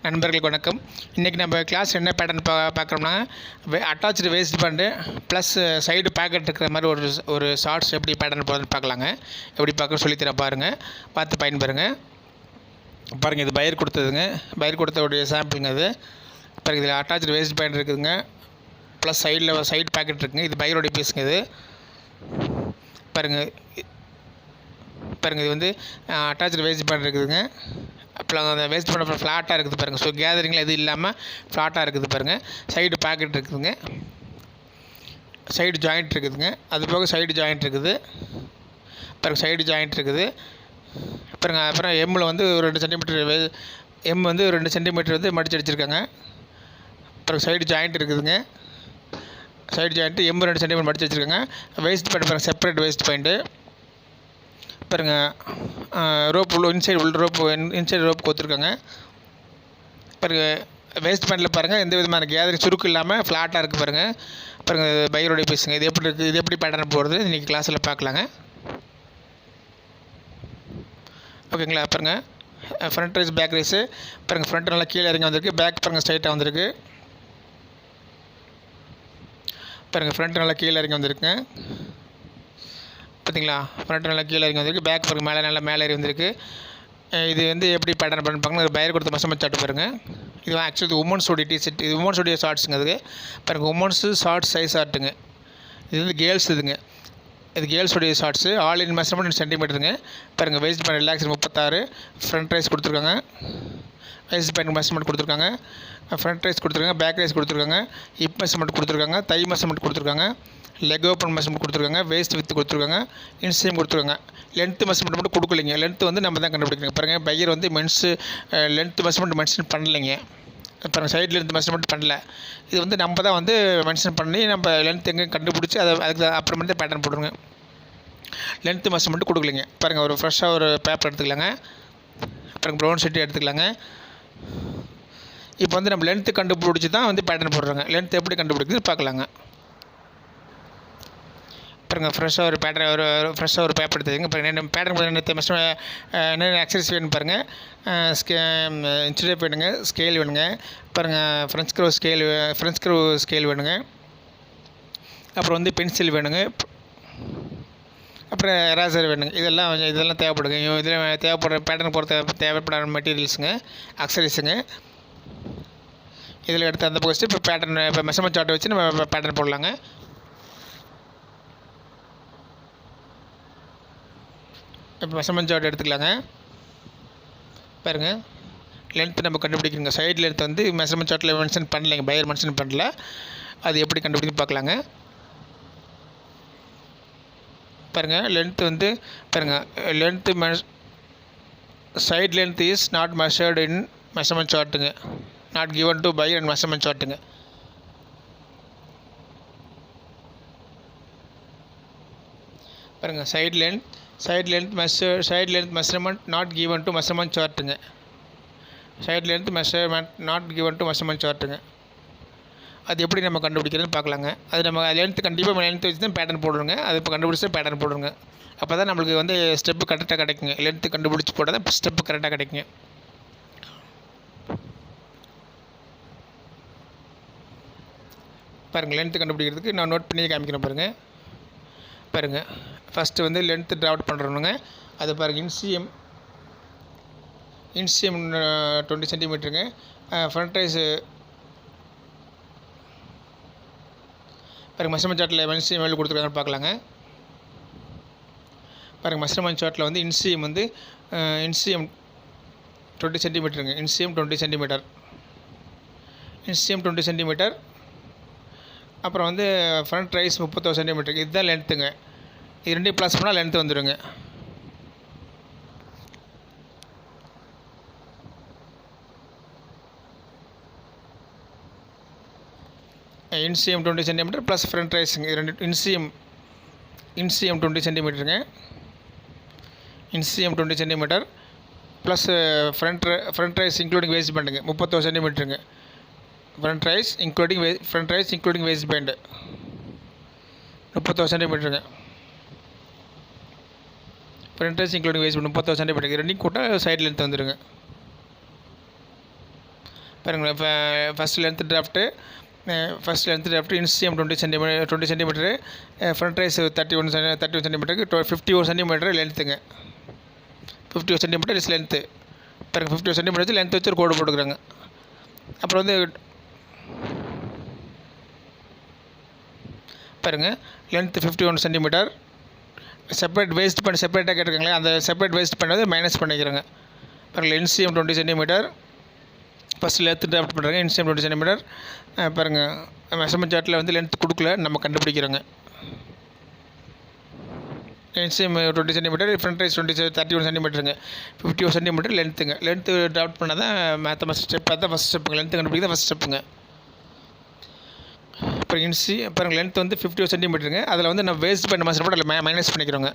நண்பர்களுக்கு வணக்கம். இன்றைக்கி நம்ம கிளாஸ் என்ன பேட்டர்ன் பார்க்குறோம்னா, attach waist band plus side pocket இருக்கிற மாதிரி ஒரு ஷார்ட்ஸ் எப்படி பேட்டர்ன் போகிறதுன்னு பார்க்கலாங்க. எப்படி பார்க்க சொல்லித்தர பாருங்கள், பார்த்து பயன்பெறுங்க. பாருங்கள், இது பயிர் கொடுத்ததுங்க, பயிர் கொடுத்தவுடைய சாம்பிளுங்க. அது பாருங்கள், இதில் அட்டாச்சு வேஸ்ட் பேண்ட் இருக்குதுங்க, ப்ளஸ் சைடு பேக்கெட் இருக்குங்க. இது பயிரோடைய பீஸுங்க. இது பாருங்கள், இது வந்து அட்டாச்சு வேஸ்ட் பேண்ட் இருக்குதுங்க. அப்புறம் அந்த வேஸ்ட் பண்ண ஃப்ளாட்டாக இருக்குது பாருங்கள். ஸோ கேதரிங்கில் எதுவும் இல்லாமல் ஃப்ளாட்டாக இருக்குது பாருங்கள். சைடு பேக்கெட் இருக்குதுங்க, சைடு ஜாயிண்ட் இருக்குதுங்க. அது போக சைடு ஜாயிண்ட் இருக்குது பாருங்கள், சைடு ஜாயிண்ட் இருக்குது பாருங்கள். அப்புறம் எம்மில் வந்து ஒரு 2 சென்டிமீட்டர் எம் வந்து 2 சென்டிமீட்டர் வந்து மடிச்சு அடிச்சிருக்காங்க. அப்புறம் சைடு ஜாயிண்ட் இருக்குதுங்க, சைடு ஜாயிண்ட்டு எம் 2 சென்டிமீட்டர் மடிச்சு வச்சுருக்காங்க. வேஸ்ட் பாயிண்ட் பாருங்கள், செப்பரேட் வேஸ்ட் பாயிண்ட்டு பாருங்கள். ரோப் உள்ள இன்சைடு ரோப் கொடுத்துருக்காங்க பாருங்கள். வேஸ்ட் பேண்டில் பாருங்கள், எந்த விதமான கேதரிங் சுருக்கு இல்லாமல் ஃப்ளாட்டாக இருக்குது பாருங்கள். பயிரோடைய பீஸுங்க. இது எப்படி இருக்குது, இது எப்படி பேட்டர்ன் போடுறது இன்றைக்கி கிளாஸில் பார்க்கலாங்க. ஓகேங்களா? பாருங்கள், ஃப்ரண்ட் ரைஸ் பேக் ரைஸு பாருங்கள். ஃப்ரண்ட் நல்லா கீழே இறங்கி வந்திருக்கு, பேக் பாருங்கள் ஸ்ட்ரைட்டாக வந்திருக்கு பாருங்கள். ஃப்ரண்ட் நல்லா கீழே இறங்கி வந்திருக்குங்க பார்த்தீங்களா? ஃப்ரண்ட் நல்லா கீழே இறங்கி வந்திருக்கு, பேக் பாருங்கள் மேலே நல்லா மேலே ஏறி வந்திருக்கு. இது வந்து எப்படி பேட்டர்ன் பண்ணி பார்க்கணும், ஒரு பயிர் கொடுத்த மெஷர்மென்ட் சார்ட் பாருங்கள். இது ஆக்சுவலி உமன்ஸோடைய டிஷர்ட், இது உமன்ஸோடைய ஷார்ட்ஸுங்க. அதுக்கு பாருங்கள், உமன்ஸு ஷார்ட்ஸ் சைஸ் ஷார்ட்டுங்க. இது வந்து கேர்ள்ஸ் இதுங்க. இது கேர்ள்ஸோடைய ஷார்ட்ஸு. ஆல் இன் மெஷர்மெண்ட் சென்டிமீட்டருங்க பாருங்கள். Waste pant relax 36, front rice கொடுத்துருக்காங்க, வேஸ்ட் பேண்ட் மெஷர்மெண்ட் கொடுத்துருக்காங்க, ஃப்ரண்ட் ரைஸ் கொடுத்துருக்காங்க, பேக் ரைஸ் கொடுத்துருக்காங்க, ஹிப் மெஷர்மெண்ட் கொடுத்துருக்காங்க, தை மெஷர்மெண்ட் கொடுத்துருக்காங்க, லெக் ஓப்பன் மெஷர்மெண்ட் கொடுத்துருக்காங்க, வேஸ்ட் வித் கொடுத்துருக்காங்க, இன்சீம் கொடுத்துருக்காங்க. லென்த்து மெஷர்மெண்ட் மட்டும் கொடுக்கலைங்க. லென்த்து வந்து நம்ம தான் கண்டுபிடிக்கணும் பாருங்கள். பையர் வந்து லென்த்து மெஷர்மெண்ட் மென்ஷன் பண்ணலைங்க பாருங்கள். சைடு லென்த் மெஷர்மெண்ட் பண்ணல. இது வந்து நம்ம தான் வந்து மென்ஷன் பண்ணி நம்ம லென்த் எங்கே கண்டுபிடிச்சி அதுக்கு அப்புறமேட்டு தான் பேட்டர்ன் போடுங்க. லென்த்து மெஷர்மெண்ட் கொடுக்கலைங்க பாருங்கள். ஒரு ஃப்ரெஷ்ஷாக ஒரு பேப்பர் எடுத்துக்கலாங்க பாருங்கள், ப்ரௌன் ஷீட் எடுத்துக்கலாங்க. இப்போ வந்து நம்ம லென்த்து கண்டுபிடிச்சி தான் வந்து பேட்டர்ன் போடுறாங்க. லென்த் எப்படி கண்டுபிடிக்குது பார்க்கலாங்க பாருங்கள். ஃப்ரெஷ்ஷாக ஒரு பேப்பர் எடுத்துக்கங்க பாருங்கள். என்ன பேட்டர்ன் என்னென்ன எக்ஸசைஸ் வேணும் பாருங்கள். இன்சுடேப் வேணுங்க, ஸ்கேல் வேணுங்க பாருங்கள், ஃப்ரெஞ்ச் க்ரோ ஸ்கேல் வேணுங்க. அப்புறம் வந்து பென்சில் வேணுங்க, அப்புறம் எரேசர் வேணுங்க. இதெல்லாம் தேவைப்படுங்க. இதில் தேவைப்படுற பேட்டர்ன் போகிற தேவைப்படாத மெட்டீரியல்ஸுங்க, அக்சசரிஸுங்க. இதில் எடுத்து அந்த போஸ்ட்டு இப்போ மெஷர்மெண்ட் சார்ட்டை வச்சு நம்ம பேட்டர்ன் போடலாங்க. இப்போ மெஷர்மெண்ட் சார்ட் எடுத்துக்கலாங்க பாருங்கள். லென்த்து நம்ம கண்டுபிடிக்கணுங்க. சைடு லென்த் வந்து மெஷர்மெண்ட் சார்ட்டில் மென்ஷன் பண்ணலைங்க, பையர் மென்ஷன் பண்ணல. அது எப்படி கண்டுபிடிக்கணும்னு பார்க்கலாங்க பாருங்கள். லென்த்து வந்து பாருங்கள், side length is not measured in measurement சார்ட்டுங்க, not given to buyer and measurement சார்ட்டுங்க. பாருங்கள், side length measurement not given to measurement சார்ட்டுங்க. Side length measurement not given to measurement சார்ட்டுங்க. அது எப்படி நம்ம கண்டுபிடிக்கிறதுன்னு பார்க்கலாங்க. அது நம்ம லென்த்து கண்டிப்பாக லென்த் வச்சு தான் பேட்டர்ன் போடுறோங்க. அது இப்போ கண்டுபிடிச்சி பேட்டர்ன் போடுறோங்க. அப்போ தான் நம்மளுக்கு வந்து ஸ்டெப்பு கரெக்டாக கிடைக்குங்க. லென்த்து கண்டுபிடிச்சி போட்டால் தான் ஸ்டெப்பு கரெக்டாக கிடைக்குங்க. பாருங்கள், லென்த்து கண்டுபிடிக்கிறதுக்கு நான் நோட் பண்ணி காமிக்கிறேன் பாருங்கள். ஃபஸ்ட்டு வந்து லென்த்து ட்ராவ் பண்ணுறோங்க. அது பாருங்கள், இன்சிஎம் 20 சென்டிமீட்டருங்க. ஃப்ரண்ட் ரைஸு பாருங்கள். மெஷர்மெண்ட் சார்ட்டில் இன்சிஎம் எவ்வளோ கொடுத்துருக்காங்கன்னு பார்க்கலாங்க பாருங்கள். மெஷர்மெண்ட் சார்ட்டில் வந்து இன்சிஎம் 20 சென்டிமீட்டருங்க. Inseam 20 centimetre. அப்புறம் வந்து ஃப்ரண்ட் ரைஸ் 31 சென்டிமீட்டருக்கு. இதுதான் லென்த்துங்க. இது ரெண்டையும் ப்ளஸ் பண்ணால் லென்த்து வந்துடுங்க. இன்சிஎம் 20 சென்டிமீட்டர் ப்ளஸ் ஃப்ரண்ட் ரைஸுங்க. இது ரெண்டு இன்சிஎம் 20 சென்டிமீட்டருங்க. Inseam 20 centimetre plus front rise including waist பேண்டுங்க 31 சென்டிமீட்டருங்க. Front rise including waist band 31 சென்டிமீட்டருங்க. ஃப்ரண்ட் இன்க்ளூடிங் வேஸ்ட் 30,000 படிக்கு ரெண்டிங் கூட்ட சைடு லென்த் வந்துடுங்க. பாருங்கள். இப்போ first length draft inseam 20 centimetre, front rise 31 சென்டிமீட்டருக்கு 51 சென்டிமீட்டர் லென்த்துங்க. 51 சென்டிமீட்டர் இஸ் லென்த்து. பாருங்கள், 51 சென்டிமீட்டர் வச்சு லென்த் வச்சு ஒரு கோடு போட்டுக்கிறாங்க. அப்புறம் வந்து பாருங்கள், லென்த்து 51 சென்டிமீட்டர். செப்பரேட்டாக கேட்டிருக்காங்களே, அந்த செப்பரேட் வேஸ்ட் பண்ணது மைனஸ் பண்ணிக்கிறேங்க. பாருங்கள், இன்சிஎம் 20 சென்டிமீட்டர். ஃபஸ்ட்டு லென்த் டிராஃப்ட் பண்ணுறாங்க. இன்சிஎம் 20 சென்டிமீட்டர். பாருங்கள், மெஷர்மெண்ட் சார்ட்டில் வந்து லென்த் கொடுக்கல, நம்ம கண்டுபிடிக்கிறோங்க. இன்சிஎம் 20 சென்டிமீட்டர், ஃப்ரண்ட் ரைஸ் 31 சென்டிமீட்டருங்க. 51 சென்டிமீட்டர் லென்த்துங்க. லென்த்து டிராஃப்ட் பண்ணால் தான் மேத்தமெட்டிக்ஸ் ஸ்டெப். அதுதான் ஃபஸ்ட் ஸ்டெப்புங்க. லென்த்து கண்டுபிடிக்க ஃபஸ்ட் ஸ்டெப்புங்க. அப்புறம் பாருங்கள், லென்த் வந்து 51 சென்டிமீட்டருங்க. அதில் வந்து நம்ம வேஸ்ட் பண்ண மெஷர்மெண்ட் அதில் மைனஸ் பண்ணிக்கிறோங்க.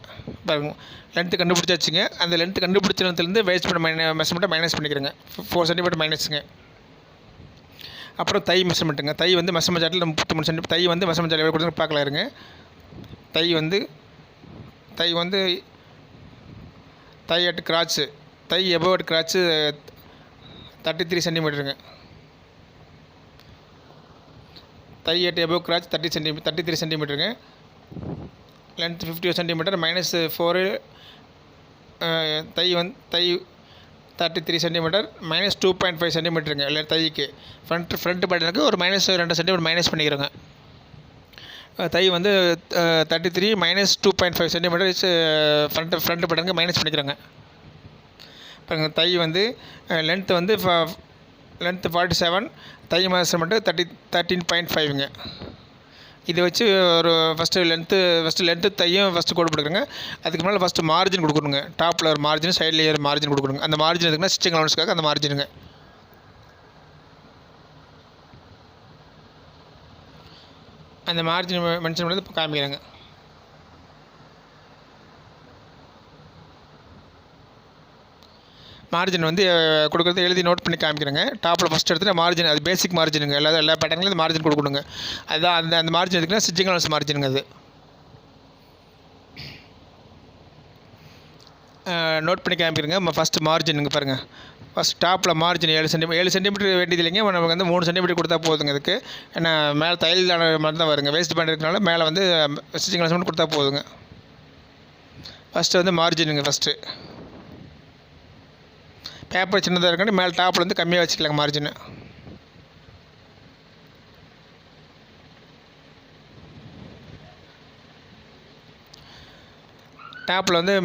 பாருங்கள், லென்த்து கண்டுபிடிச்சாச்சுங்க. அந்த லென்த்து கண்டுபிடிச்ச லென்த்துலேருந்து வேஸ்ட் பண்ண மெஷர்மெண்ட்டை மைனஸ் பண்ணிக்கிறேங்க. 4 சென்டிமீட்டர் மைனஸுங்க. அப்புறம் தை மெஷர்மெண்ட்டுங்க. தை வந்து மெஷர்மெண்ட் சார்ட்டில் 33 சென்டிமீட்டர். தை வந்து மெஷர்மெண்ட் சார்ட்டில் எவ்வளோ கொடுத்து பார்க்கலாம் இருங்க. Thigh at crotch, thigh above at crotch 33 சென்டிமீட்டருங்க. தை அட் எபோவ் கிராச் 33 சென்டிமீட்டருங்க. Length 51 centimetre minus 4. Thigh 33 centimetre minus 2.5 சென்டிமீட்டருங்க. இல்லை தைக்கு ஃப்ரண்ட் பட்டனுக்கு ஒரு மைனஸ் 2 சென்டிமீட்டர் மைனஸ் பண்ணிக்கிறோங்க. தை வந்து 33 மைனஸ் 2.5 சென்டிமீட்டர் இஸ் ஃப்ரண்ட் பட்டனுக்கு மைனஸ் பண்ணிக்கிறோங்க. இப்போ தை வந்து லென்த்து 47, தை மெஷர்மெண்ட்டு 13.5ங்க. இதை வச்சு ஒரு ஃபஸ்ட்டு லென்த்து தையும் ஃபஸ்ட்டு கோடு போட்டுக்கிறோங்க. அதுக்கு மேலே ஃபஸ்ட்டு மார்ஜின் கொடுக்கணுங்க. டாப்பில் ஒரு மார்ஜின், சைடில் ஒரு மார்ஜின் கொடுக்கணுங்க. அந்த மார்ஜின் எதுக்குன்னா ஸ்டிச்சிங் அலவன்ஸ்க்காக அந்த மார்ஜினுங்க. அந்த மார்ஜின் மென்ஷன் பண்ணி இப்போ காமிக்கிறாங்க. மார்ஜின் வந்து கொடுக்குறது எழுதி நோட் பண்ணி காமிக்கிறேங்க. டாப்பில் ஃபஸ்ட் எடுத்துகிட்டு மார்ஜின், அது பேசிக் மார்ஜினுங்க. எல்லா பேட்டர்ன்லையும் மார்ஜின் கொடுக்கணுங்க. அதுதான் அந்த மார்ஜின் எதுக்குன்னா ஸ்டிச்சிங் அலவன்ஸ் மார்ஜினுங்க. அது நோட் பண்ணி காமிக்கிறேங்க. ஃபஸ்ட்டு மார்ஜினுங்க பாருங்கள். ஃபஸ்ட் டாப்பில் மார்ஜின் 7 சென்டிமீட்டர் வேண்டியது இல்லைங்க. நமக்கு வந்து 3 சென்டிமீட்டர் கொடுத்தா போதுங்க. அதுக்கு ஏன்னா மேலே தையலான மாதிரி தான் வருங்க. வேஸ்ட் பேண்ட் இருக்கனால மேலே வந்து ஸ்டிச்சிங் அலவன்ஸ் மட்டும் கொடுத்தா போதுங்க. ஃபஸ்ட்டு வந்து மார்ஜினுங்க. ஃபஸ்ட்டு பேப்பர் சின்னதாக இருக்காண்டி மேலே டாப்பில் வந்து கம்மியாக வச்சுக்கலாங்க மார்ஜின். டாப்பில் வந்து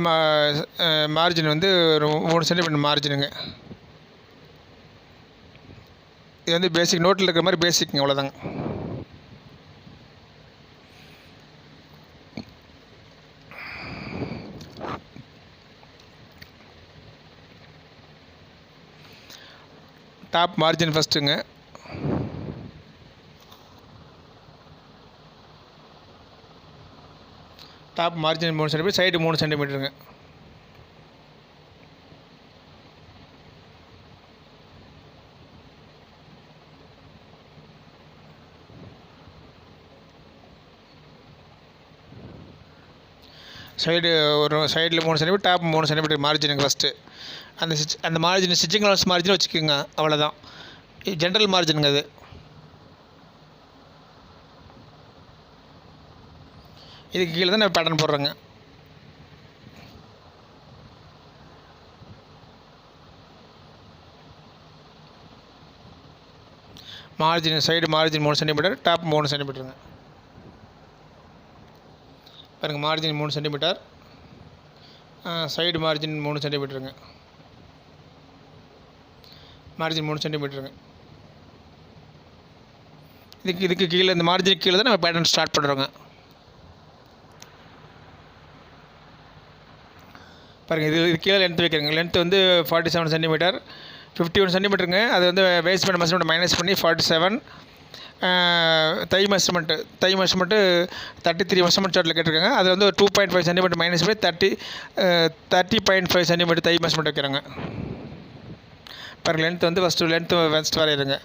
மார்ஜின் வந்து ஒரு 3 சென்டிமீட்டர் மார்ஜினுங்க. இது வந்து பேசிக், நோட்டில் இருக்கிற மாதிரி பேசிக்குங்க. அவ்வளோதாங்க. டாப் மார்ஜின் ஃபஸ்ட்டுங்க. டாப் மார்ஜின் 3 சென்டிமீட்டர், சைடு 3 சென்டிமீட்டருங்க. சைடில் 3 சென்டிமீட்டர், டாப் 3 சென்டிமீட்டர் மார்ஜினுங்க ஃபஸ்ட்டு. அந்த மார்ஜின் ஸ்டிச்சிங் அலவன்ஸ் மார்ஜின் வச்சுக்கோங்க. அவ்வளோதான், ஜென்ரல் மார்ஜினுங்க. அது இதுக்கு கீழே தான் நான் பேட்டர்ன் போடுறேங்க. Margin side margin 3 centimetre, top 3 சென்டிமீட்டருங்க. பாருங்கள், மார்ஜின் 3 சென்டிமீட்டர், சைடு மார்ஜின் 3 சென்டிமீட்டருங்க. மார்ஜின் 3 சென்டிமீட்டருங்க. இதுக்கு கீழே, இந்த மார்ஜினுக்கு கீழே தான் நம்ம பேட்டர்ன் ஸ்டார்ட் பண்ணுறோங்க. பாருங்கள், இது கீழே லென்த் வைக்கிறேங்க. லென்த் வந்து 47 சென்டிமீட்டர், 51 சென்டிமீட்டருங்க. அது வந்து வேஸ்ட் பண்ண மெஷர்மெண்ட் மைனஸ் பண்ணி 47. தை மெஷர்மெண்ட்டு 33 மெஷர்மெண்ட் சார்ட்டில் கேட்டிருக்காங்க. அது வந்து 2.5 சென்டிமீட்டர் மைனஸ் பண்ணி 30.5 சென்டிமீட்டர் தை மெஷர்மெண்ட் வைக்கிறாங்க. பாருங்கள், லென்த் வந்து ஃபஸ்ட்டு வரையிடுங்க.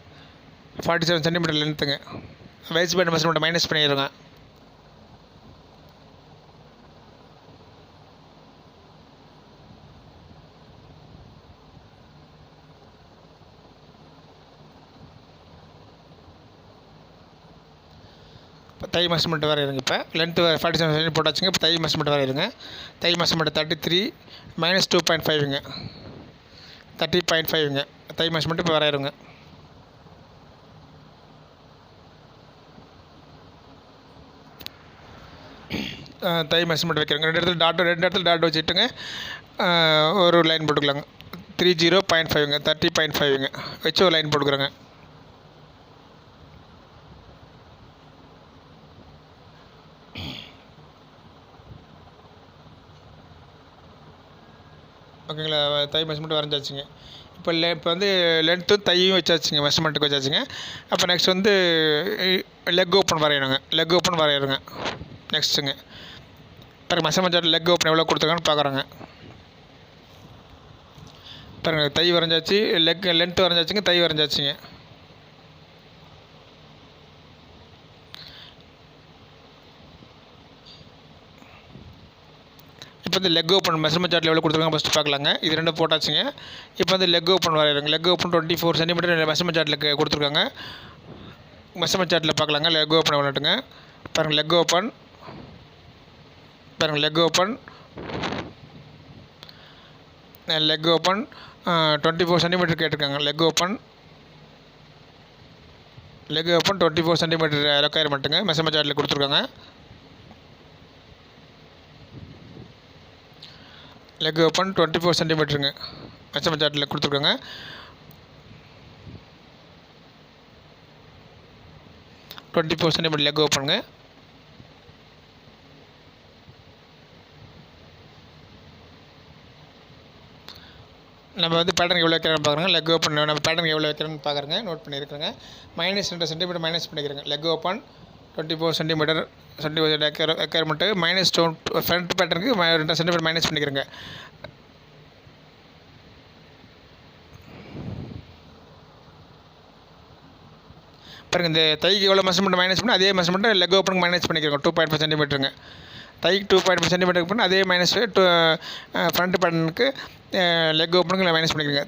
47 சென்டிமீட்டர் லென்த்துங்க. வேஸ்ட் பண்ண மெஷர்மெண்ட்டை மைனஸ் பண்ணிடுங்க. தை மெஷர்மெண்ட் வரையிருங்க. இப்போ லென்த்து 47 சென்டிமீட்டர் போட்டாச்சுங்க. இப்போ தை மெஷர்மெண்ட் வரையிருங்க. தை மெஷர்மெண்ட் 33 - 2.5ங்க, 30.5ங்க. தை மெஷர்மெண்ட் இப்போ வரையிருங்க. தை மெஷர்மெண்ட் வைக்கிறேங்க. ரெண்டு இடத்துல டாட் வச்சுட்டுங்க ஒரு லைன் போட்டுக்கலாங்க. 30.5ங்க, 30.5ங்க வச்சு ஒரு லைன் போட்டுக்கிறேங்க. ஓகேங்களா? தை மெஷர்மெண்ட் வரைஞ்சாச்சுங்க. இப்போ வந்து லென்த்தும் தையும் வச்சாச்சுங்க, மெஷர்மெண்ட்டுக்கு வச்சாச்சுங்க. அப்போ நெக்ஸ்ட் வந்து லெக் ஓப்பன் வரையணுங்க. லெக் ஓப்பன் வரையணுங்க நெக்ஸ்ட்டுங்க. பாருங்கள் மெஷர்மெண்ட் சார்ட் லெக் ஓப்பன் எவ்வளோ கொடுத்துருக்கான்னு பார்க்குறாங்க. பாருங்கள் தை வரைஞ்சாச்சு, லென்த்து வரைஞ்சாச்சுங்க, தை வரைஞ்சாச்சுங்க. இப்போ வந்து லெக் ஓப்பன் மெஷர்மெண்ட் சார்ட்டில் எவ்வளோ கொடுத்துருக்காங்க ஃபஸ்ட்டு பார்க்கலாங்க. இது ரெண்டும் போட்டாச்சுங்க. இப்போ வந்து லெக் ஓப்பன் வரையிருங்க. லெக் ஓப்பன் 24 சென்டிமீட்டர் மெஷர்மெண்ட் சார்ட்டில் கொடுத்துருக்காங்க. மெஷர்மெண்ட் சார்ட்டில் பார்க்கலாங்க. லெக் ஓப்பன் எவ்வளோட்டுங்க பாருங்கள். லெக் ஓப்பன் பாருங்கள். லெக் ஓப்பன் 24 சென்டிமீட்டர் கேட்டிருக்காங்க. லெக் ஓப்பன் 24 சென்டிமீட்டர் ரெக்குயர்மெண்ட்டுங்க மெஷர்மெண்ட் சார்ட்டில் கொடுத்துருக்காங்க. லெக் ஓப்பன் 24 சென்டிமீட்டருங்க மெஷர்மெண்ட் சார்ட்டில் கொடுத்துருக்காங்க. லெக் ஓப்பனுங்க. நம்ம வந்து பேட்டர்ன் எவ்வளோ வைக்கிறோன்னு பார்க்குறோங்க. லெக் ஓப்பன் நம்ம பேட்டர்ன் எவ்வளோ வைக்கிறோன்னு பார்க்குறேங்க. நோட் பண்ணியிருக்கிறேங்க. -2 சென்டிமீட்டர் மைனஸ் பண்ணிக்கிறேங்க. Leg open 24 centimetre requirement -2 front பேட்டர்னுக்கு 2 சென்டிமீட்டர் மைனஸ் பண்ணிக்கிறேங்க. பாருங்கள் இந்த தைக்கு எவ்வளோ மெஷர்மெண்ட் மைனஸ் பண்ணி அதே மெஷர்மெண்ட்டு லெக் ஓப்பனுக்கு மைனஸ் பண்ணிக்கிறோங்க. 2.5 சென்டிமீட்டருங்க. தைக்கு 2.5 சென்டிமீட்டருக்கு பண்ணி அதே மைனஸ் ஃப்ரண்ட் பேட்டர்னுக்கு லெக் ஓப்பனுக்கு மைனஸ் பண்ணிக்கிறேங்க.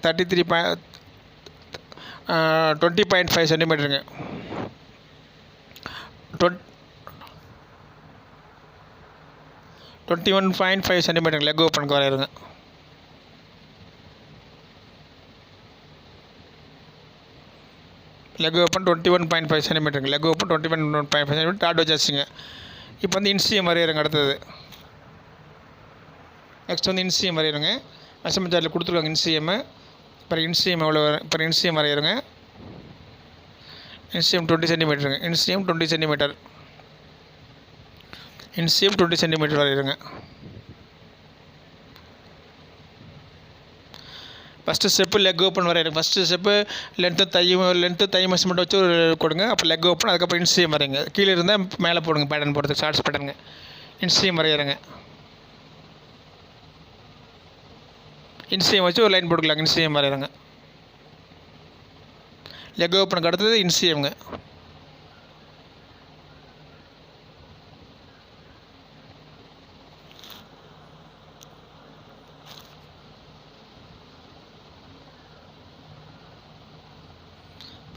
20.5 சென்டிமீட்டருங்க. 21.5 சென்டிமீட்டருங்க லெக் ஓப்பனுக்கு வரையிருங்க. லெக் ஓப்பன் 21.5 சென்டிமீட்டருங்க. லெக் ஓப்பன் 21.5 சென்டிமீட்டர் டாட் வச்சாச்சுங்க. இப்போ வந்து இன்சிஎம் வரையிருங்க. அடுத்தது நெக்ஸ்ட் வந்து இன்சிஎம் வரையிருங்க. மெஷர்மெண்ட் சார்ட்டில் கொடுத்துருக்காங்க இன்சிஎம்மு. இப்போ இன்சிஎம் எவ்வளோ இப்போ இன்சிஎம் வரையிருங்க. இன்சிஎம் 20 சென்டிமீட்டருங்க. Inseam 20 centimetre. இன்சிஎம் 20 சென்டிமீட்டர் வரையிருங்க. ஃபஸ்ட்டு ஸ்டெப்பு லெக் ஓப்பன் வரையிருங்க. First step length thigh measurement வச்சு ஒரு கொடுங்க. அப்புறம் லெக் ஓப்பன், அதுக்கப்புறம் இன்சிஎம் வரைங்க. கீழே இருந்தால் மேலே போடுங்க பேட்டர்ன் போடுறதுக்கு ஷார்ட்ஸ் பேட்டர்னுங்க. இன்சிஎம் வரையிருங்க. இன்சிஎம் வச்சு ஒரு லைன் போட்டுக்கலாங்க. இன்சிஎம் வரையிருங்க. லெக் ஓப்பனுக்கு அடுத்தது இன்சிஎம்ங்க.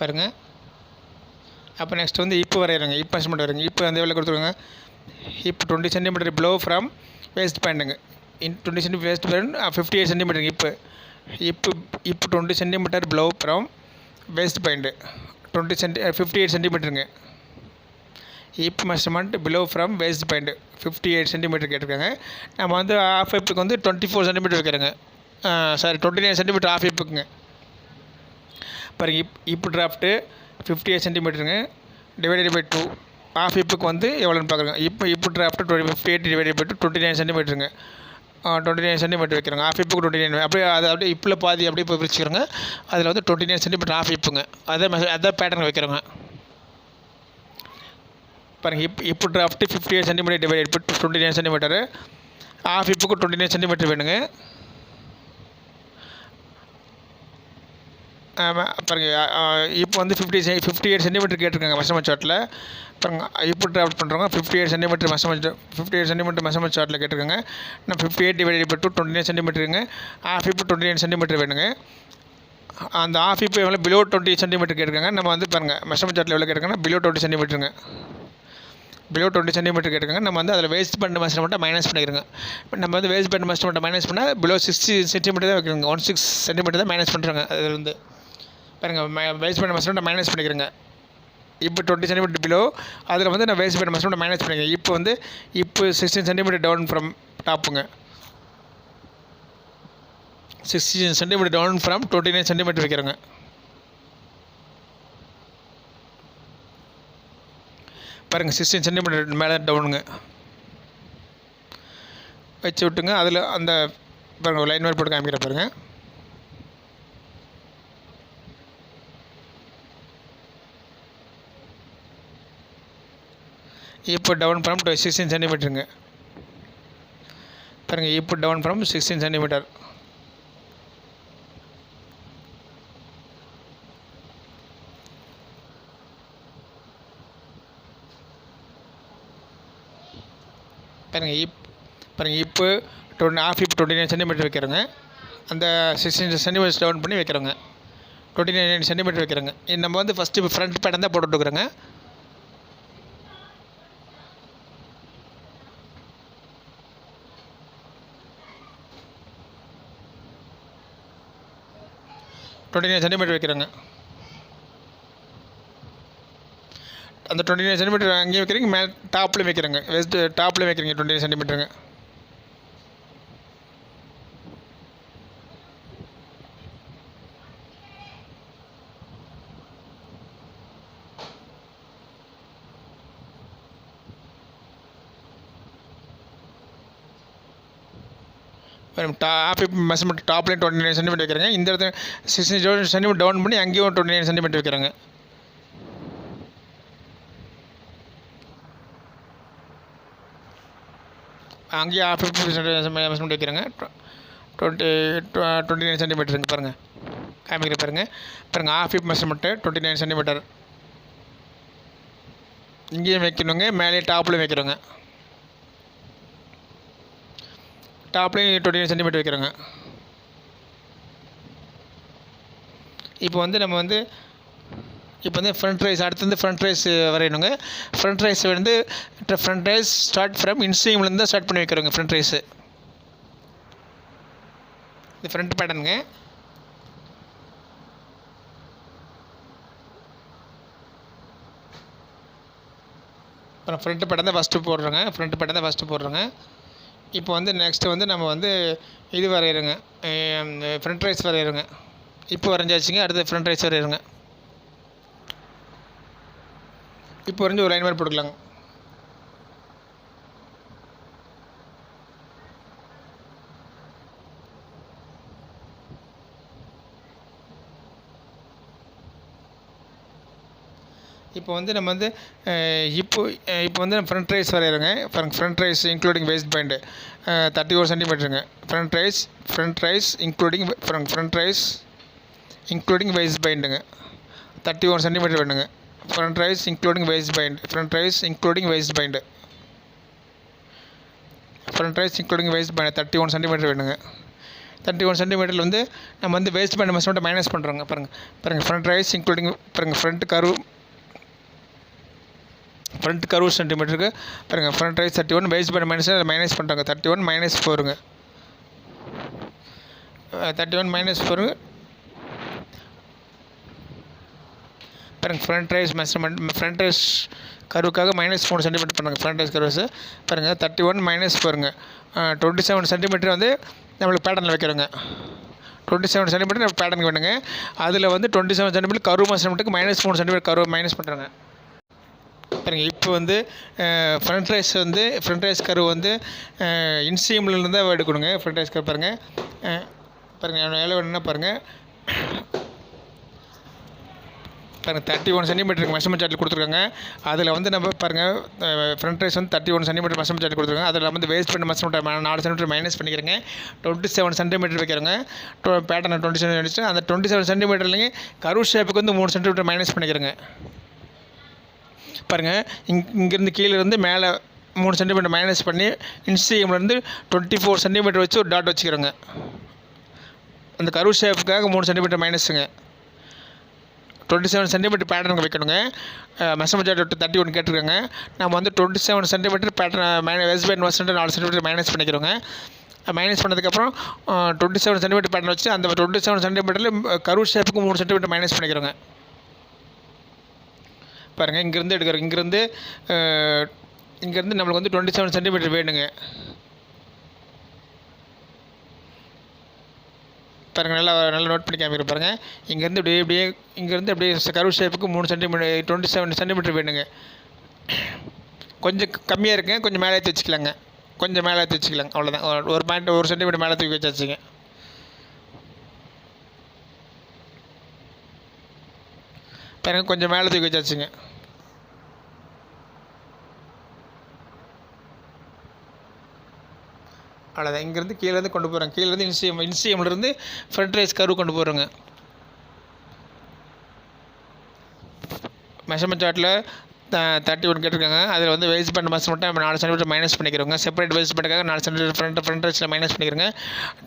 பாருங்கள். அப்போ நெக்ஸ்ட் வந்து இப்போ வரையிருங்க. இப்போ மெஷர்மெண்ட் வரைங்க. இப்போ வந்து எவ்வளோ கொடுத்துருங்க. இப்போ 20 சென்டிமீட்டர் பிலோ ஃப்ரம் வேஸ்ட் பாயிண்ட்டுங்க. 20 சென்டிமீட்டர் வேஸ்ட் பாயிண்ட் 58 சென்டிமீட்டருங்க. இப்போ 20 centimetre below from waist point 58 சென்டிமீட்டருங்க. இப்போ measurement below from waist point 58 centimetre கேட்டிருக்காங்க. நம்ம வந்து ஆஃப் ஹிப்புக்கு வந்து 24 சென்டிமீட்டர் வைக்கிறேங்க. 29 சென்டிமீட்டர் ஆஃப் ஹிப்புக்குங்க. பாருங்கள் இப்போ டிராஃப்ட்டு 58 சென்டிமீட்டருங்க டிவைடட் பை 2 ஆஃப் ஹிப்புக்கு வந்து எவ்வளோன்னு பார்க்குறேங்க. இப்போ டிராஃப்ட்டு 58 டிவைடட் பை 2 29 சென்டிமீட்டருங்க. 29 சென்டிமீட்டர் வைக்கிறோங்க. ஆஃப் ஹிப்புக்கு 29 அப்படியே அப்படியே இப்போ பாதி அப்படியே போய் பிரிச்சுக்கிறோங்க. அதில் வந்து 29 சென்டிமீட்டர் ஆஃப் ஹிப்புங்க. அதான் பேட்டர்ன் வைக்கிறோங்க. பாருங்கள் இப்போ draft 58 centimetre divided by 29 centimetre. Half ஹிப்புக்கு 29 சென்டிமீட்டர் வேணுங்க. பாருங்கள் இப்போ வந்து 58 சென்டிமீட்டர் கேட்டிருக்காங்க மெஷர்மெண்ட் சார்ட்டில். பாருங்கள் இப்போ ட்ராவல் பண்ணுறவங்க 58 சென்டிமீட்டர் மெஷர்மெண்ட் சார்ட்டில் கேட்டிருக்காங்க. நான் 58 டிவைடட் பை 2 29 சென்டிமீட்டருங்க. ஆஃப் இப்போ 29 சென்டிமீட்டர் வேணுங்க. அந்த ஆஃப் இப்போ எவ்வளோ பிலோ 20 சென்டிமீட்டர் கேட்டிருக்காங்க. நம்ம வந்து பாருங்கள் மெஷர்மெண்ட் சார்ட்டில் எவ்வளோ கேட்டிருக்காங்கன்னா பிலோ 20 சென்டிமீட்டருங்க. பிலோ 20 சென்டிமீட்டர் கேட்டிருக்காங்க. நம்ம வந்து அதில் வேஸ்ட் பேண்ட் மெஷர்மெண்ட்டை மைனஸ் பண்ணிக்கிறோங்க. நம்ம வந்து வேஸ்ட் பேண்ட் மெஷர்மெண்ட்டை மைனஸ் பண்ணால் பிலோ 60 சென்டிமீட்டர் தான் வைக்கிறோங்க. 16 சென்டிமீட்டர் தான் மைனஸ் பண்ணுறாங்க. அதில் வந்து பாருங்கள் வேஸ்ட் பேண்ட் மெஷர்மெண்ட்டை மைனஸ் பண்ணிக்கிறேங்க. இப்போ 20 சென்டிமீட்டர் பிலோ அதில் வந்து நான் வேஸ்ட் பேண்ட் மெஷர்மெண்ட்டை மைனஸ் பண்ணிக்கிறேன். இப்போ 16 சென்டிமீட்டர் டவுன் ஃப்ரம் டாப்புங்க. 16 சென்டிமீட்டர் டவுன் ஃப்ரம் 29 சென்டிமீட்டர் வைக்கிறோங்க. பாருங்கள் 16 சென்டிமீட்டர் மேலே டவுனுங்க வச்சு விட்டுங்க. அதில் அந்த பாருங்கள் லைன் மாதிரி போட்டு காமிக்கிற பாருங்கள். இப்போ டவுன் ஃப்ரம் 16 சென்டிமீட்டருங்க. பாருங்கள் இப்போ டவுன் ஃப்ரம் 16 சென்டிமீட்டர். பாருங்கள் இப்போ 29 சென்டிமீட்டர் வைக்கிறோங்க. அந்த 16 சென்டிமீட்டர் டவுன் பண்ணி வைக்கிறோங்க. 29 சென்டிமீட்டர் வைக்கிறோங்க. நம்ம வந்து ஃபஸ்ட்டு ஃப்ரண்ட் பேட்டன் தான் போட்டுட்டுருக்குறோங்க. சென்டிமீட்டர் வைக்கிறோங்க. அந்த 29 சென்டிமீட்டர் அங்கேயும் வைக்கிறீங்க, மேலே டாப்லேயும் வைக்கிறேங்க. வெஸ்ட்டு டாப்லேயும் வைக்கிறீங்க 29 சென்டிமீட்டருங்க. டாப் மெஷர்மெண்ட் டாப்லேயும் 29 சென்டிமீட்டர் வைக்கிறேங்க. இந்த இடத்துல 16 சென்டிமீட்டர் டவுன் பண்ணி அங்கேயும் 29 சென்டிமீட்டர் வைக்கிறேங்க. அங்கேயே 50% மெஷர்மெண்ட் வைக்கிறேங்க. 29 சென்டிமீட்டருங்க. பாருங்கள் காமிக்கிற பாருங்கள் 50 மெஷர்மெண்ட்டு 29 சென்டிமீட்டர் இங்கேயும் வைக்கணுங்க. மேலே டாப்லேயும் வைக்கிறோங்க. டாப்லேயும் 29 சென்டிமீட்டர் வைக்கிறோங்க. இப்போ வந்து நம்ம வந்து ஃப்ரண்ட் ரைஸ் அடுத்து வந்து ஃப்ரண்ட் ரைஸ் வரையணுங்க. ஃப்ரண்ட் ரைஸ் வந்து ஃப்ரண்ட் ரைஸ் ஸ்டார்ட் ஃப்ரம் இன்சீம்லேருந்து தான் ஸ்டார்ட் பண்ணி வைக்கிறோங்க. ஃப்ரண்ட் ரைஸு இது ஃப்ரண்ட் பேட்டர்னுங்க. அப்புறம் ஃப்ரண்ட் பேட்டர்ன் தான் ஃபஸ்ட்டு போடுறோங்க. இப்போ வந்து நெக்ஸ்ட்டு வந்து நம்ம வந்து இது வரைகிறோங்க. Front rise வரைகிறோங்க. இப்போ வரைஞ்சாச்சுங்க. அடுத்து ஃப்ரண்ட் ரைஸ் வரைகிறோங்க. இப்போ வரைஞ்சி ஒரு லைன் மாதிரி போட்டுக்கலாங்க. இப்போ வந்து நம்ம வந்து இப்போ வந்து ஃப்ரண்ட் ரைஸ் வரைகிறோங்க. Front rise including waist band 31 சென்டிமீட்டருங்க. ஃப்ரண்ட் ரைஸ் இன்க்ளூடிங் வேஸ்ட் பேண்டுங்க 31 சென்டிமீட்டர் வேணுங்க. Front rise including waist band 31 centimetre வேணுங்க. 31 சென்டிமீட்டரில் வந்து நம்ம வந்து வேஸ்ட் பேண்ட் மெஷர்மெண்ட்டை மைனஸ் பண்ணுறோங்க. பாருங்கள் front rise including front curve சென்டிமீட்டருக்கு பாருங்கள் front rise 31 waist band minus பண்ணுறாங்க. 31 மைனஸ் 4ங்க. 31 மைனஸ் 4ங்க. பாருங்கள் front rise measurement front rise கருவுக்காக -3 சென்டிமீட்டர் பண்ணுங்க. ஃப்ரண்ட் ரைஸ் கர்வ்ஸு பாருங்கள் 31 மைனஸ் 4ங்க. 27 சென்டிமீட்டர் வந்து நம்மளுக்கு பேட்டர்னில் வைக்கிறோங்க. 27 சென்டிமீட்டர் நம்ம பேட்டர்னுக்கு வேணுங்க. அதில் வந்து 27 சென்டிமீட்டர் கர்வ் மெஷர்மெண்ட்டுக்கு -3 சென்டிமீட்டர் கர்வ் மைனஸ் பண்ணுறாங்க. பாருங்கள் இப்போ வந்து ஃப்ரண்ட் ரைஸ் கர்வ் வந்து இன்சீம்லேருந்து தான் எடுக்கணுங்க. ஃப்ரண்ட் ரைஸ் கர்வ் பாருங்கள் எவ்வளோ வேணும்னா பாருங்கள் 31 சென்டிமீட்டருக்கு மெஷர்மெண்ட் சார்ட்டில் கொடுத்துருக்காங்க. அதில் வந்து நம்ம பாருங்கள் ஃப்ரண்ட் ரைஸ் வந்து 31 சென்டிமீட்டர் மெஷர்மெண்ட் சார்ட் கொடுத்துருக்காங்க. அதில் வந்து வேஸ்ட் பண்ண மெஷர்மெண்ட் 4 சென்டிமீட்டர் மைனஸ் பண்ணிக்கிறேங்க. 27 சென்டிமீட்டர் வைக்கிறோங்க. பேட்டர்னை 27 அடிச்சு அந்த 27 சென்டிமீட்டர்லேங்க கர்வ் ஷேப்புக்கு வந்து 3 சென்டிமீட்டர் மைனஸ் பண்ணிக்கிறேங்க. பாருங்கள் இங்கேருந்து கீழே இருந்து மேலே 3 சென்டிமீட்டர் மைனஸ் பண்ணி இன்சீம்லேருந்து 24 சென்டிமீட்டர் வச்சு ஒரு டாட் வச்சுக்கிறோங்க. அந்த கர்வ் ஷேப்புக்காக 3 சென்டிமீட்டர் மைனஸுங்க. 27 சென்டிமீட்டர் பேட்டர்னுக்கு வைக்கணுங்க. மெஷர்மெண்ட் சார்ட் 31 கேட்டிருக்காங்க. நம்ம வந்து 27 centimetre pattern waist by investment 4 centimetre minus பண்ணிக்கிறோங்க. மைனஸ் பண்ணதுக்கப்புறம் 27 சென்டிமீட்டர் பேட்டர்ன் வச்சு அந்த 27 சென்டிமீட்டரில் கரு ஷேப்புக்கு 3 சென்டிமீட்டர் மைனஸ் பண்ணிக்கிறோங்க. பாருங்கள், இங்கேருந்து எடுக்கிறோம். இங்கேருந்து நம்மளுக்கு வந்து 27 சென்டிமீட்டர் வேணுங்க. பாருங்கள், நல்லா நோட் பண்ணி காமிக்கிற பாருங்கள். இங்கேருந்து இங்கேருந்து அப்படியே கரு ஷேப்புக்கு 3 சென்டிமீட்டர் 27 சென்டிமீட்டர் வேணுங்க. கொஞ்சம் கம்மியாக இருக்குங்க, கொஞ்சம் மேலே ஏற்றி வச்சுக்கலாங்க. கொஞ்சம் மேலே ஏற்றி வச்சுக்கலாங்க, அவ்வளோதான். 1 சென்டிமீட்டர் மேலே தூக்கி வச்சாச்சுங்க. பாருங்கள், கொஞ்சம் மேலே தூக்கி வச்சாச்சுங்க. அவ்வளோதான். இங்கேருந்து கீழேருந்து கொண்டு போகிறோங்க. கீழேருந்து இன்சிஎம்லேருந்து ஃப்ரண்ட் ரைஸ் கர்வ் கொண்டு போகிறோங்க. மெஷர்மெண்ட் சார்ட்டில் 31 கேட்டிருக்காங்க. அதில் வந்து வேஸ்ட் பண்ண மெஷர்மெண்ட்டை நம்ம 4 சென்டிமீட்டர் மைனஸ் பண்ணிக்கிறோங்க. செப்பரேட் வேஸ்ட் பண்ணுறதுக்காக 4 சென்டிமீட்டர் ஃப்ரண்ட் ரைஸில் மைனஸ் பண்ணிக்கிறோங்க.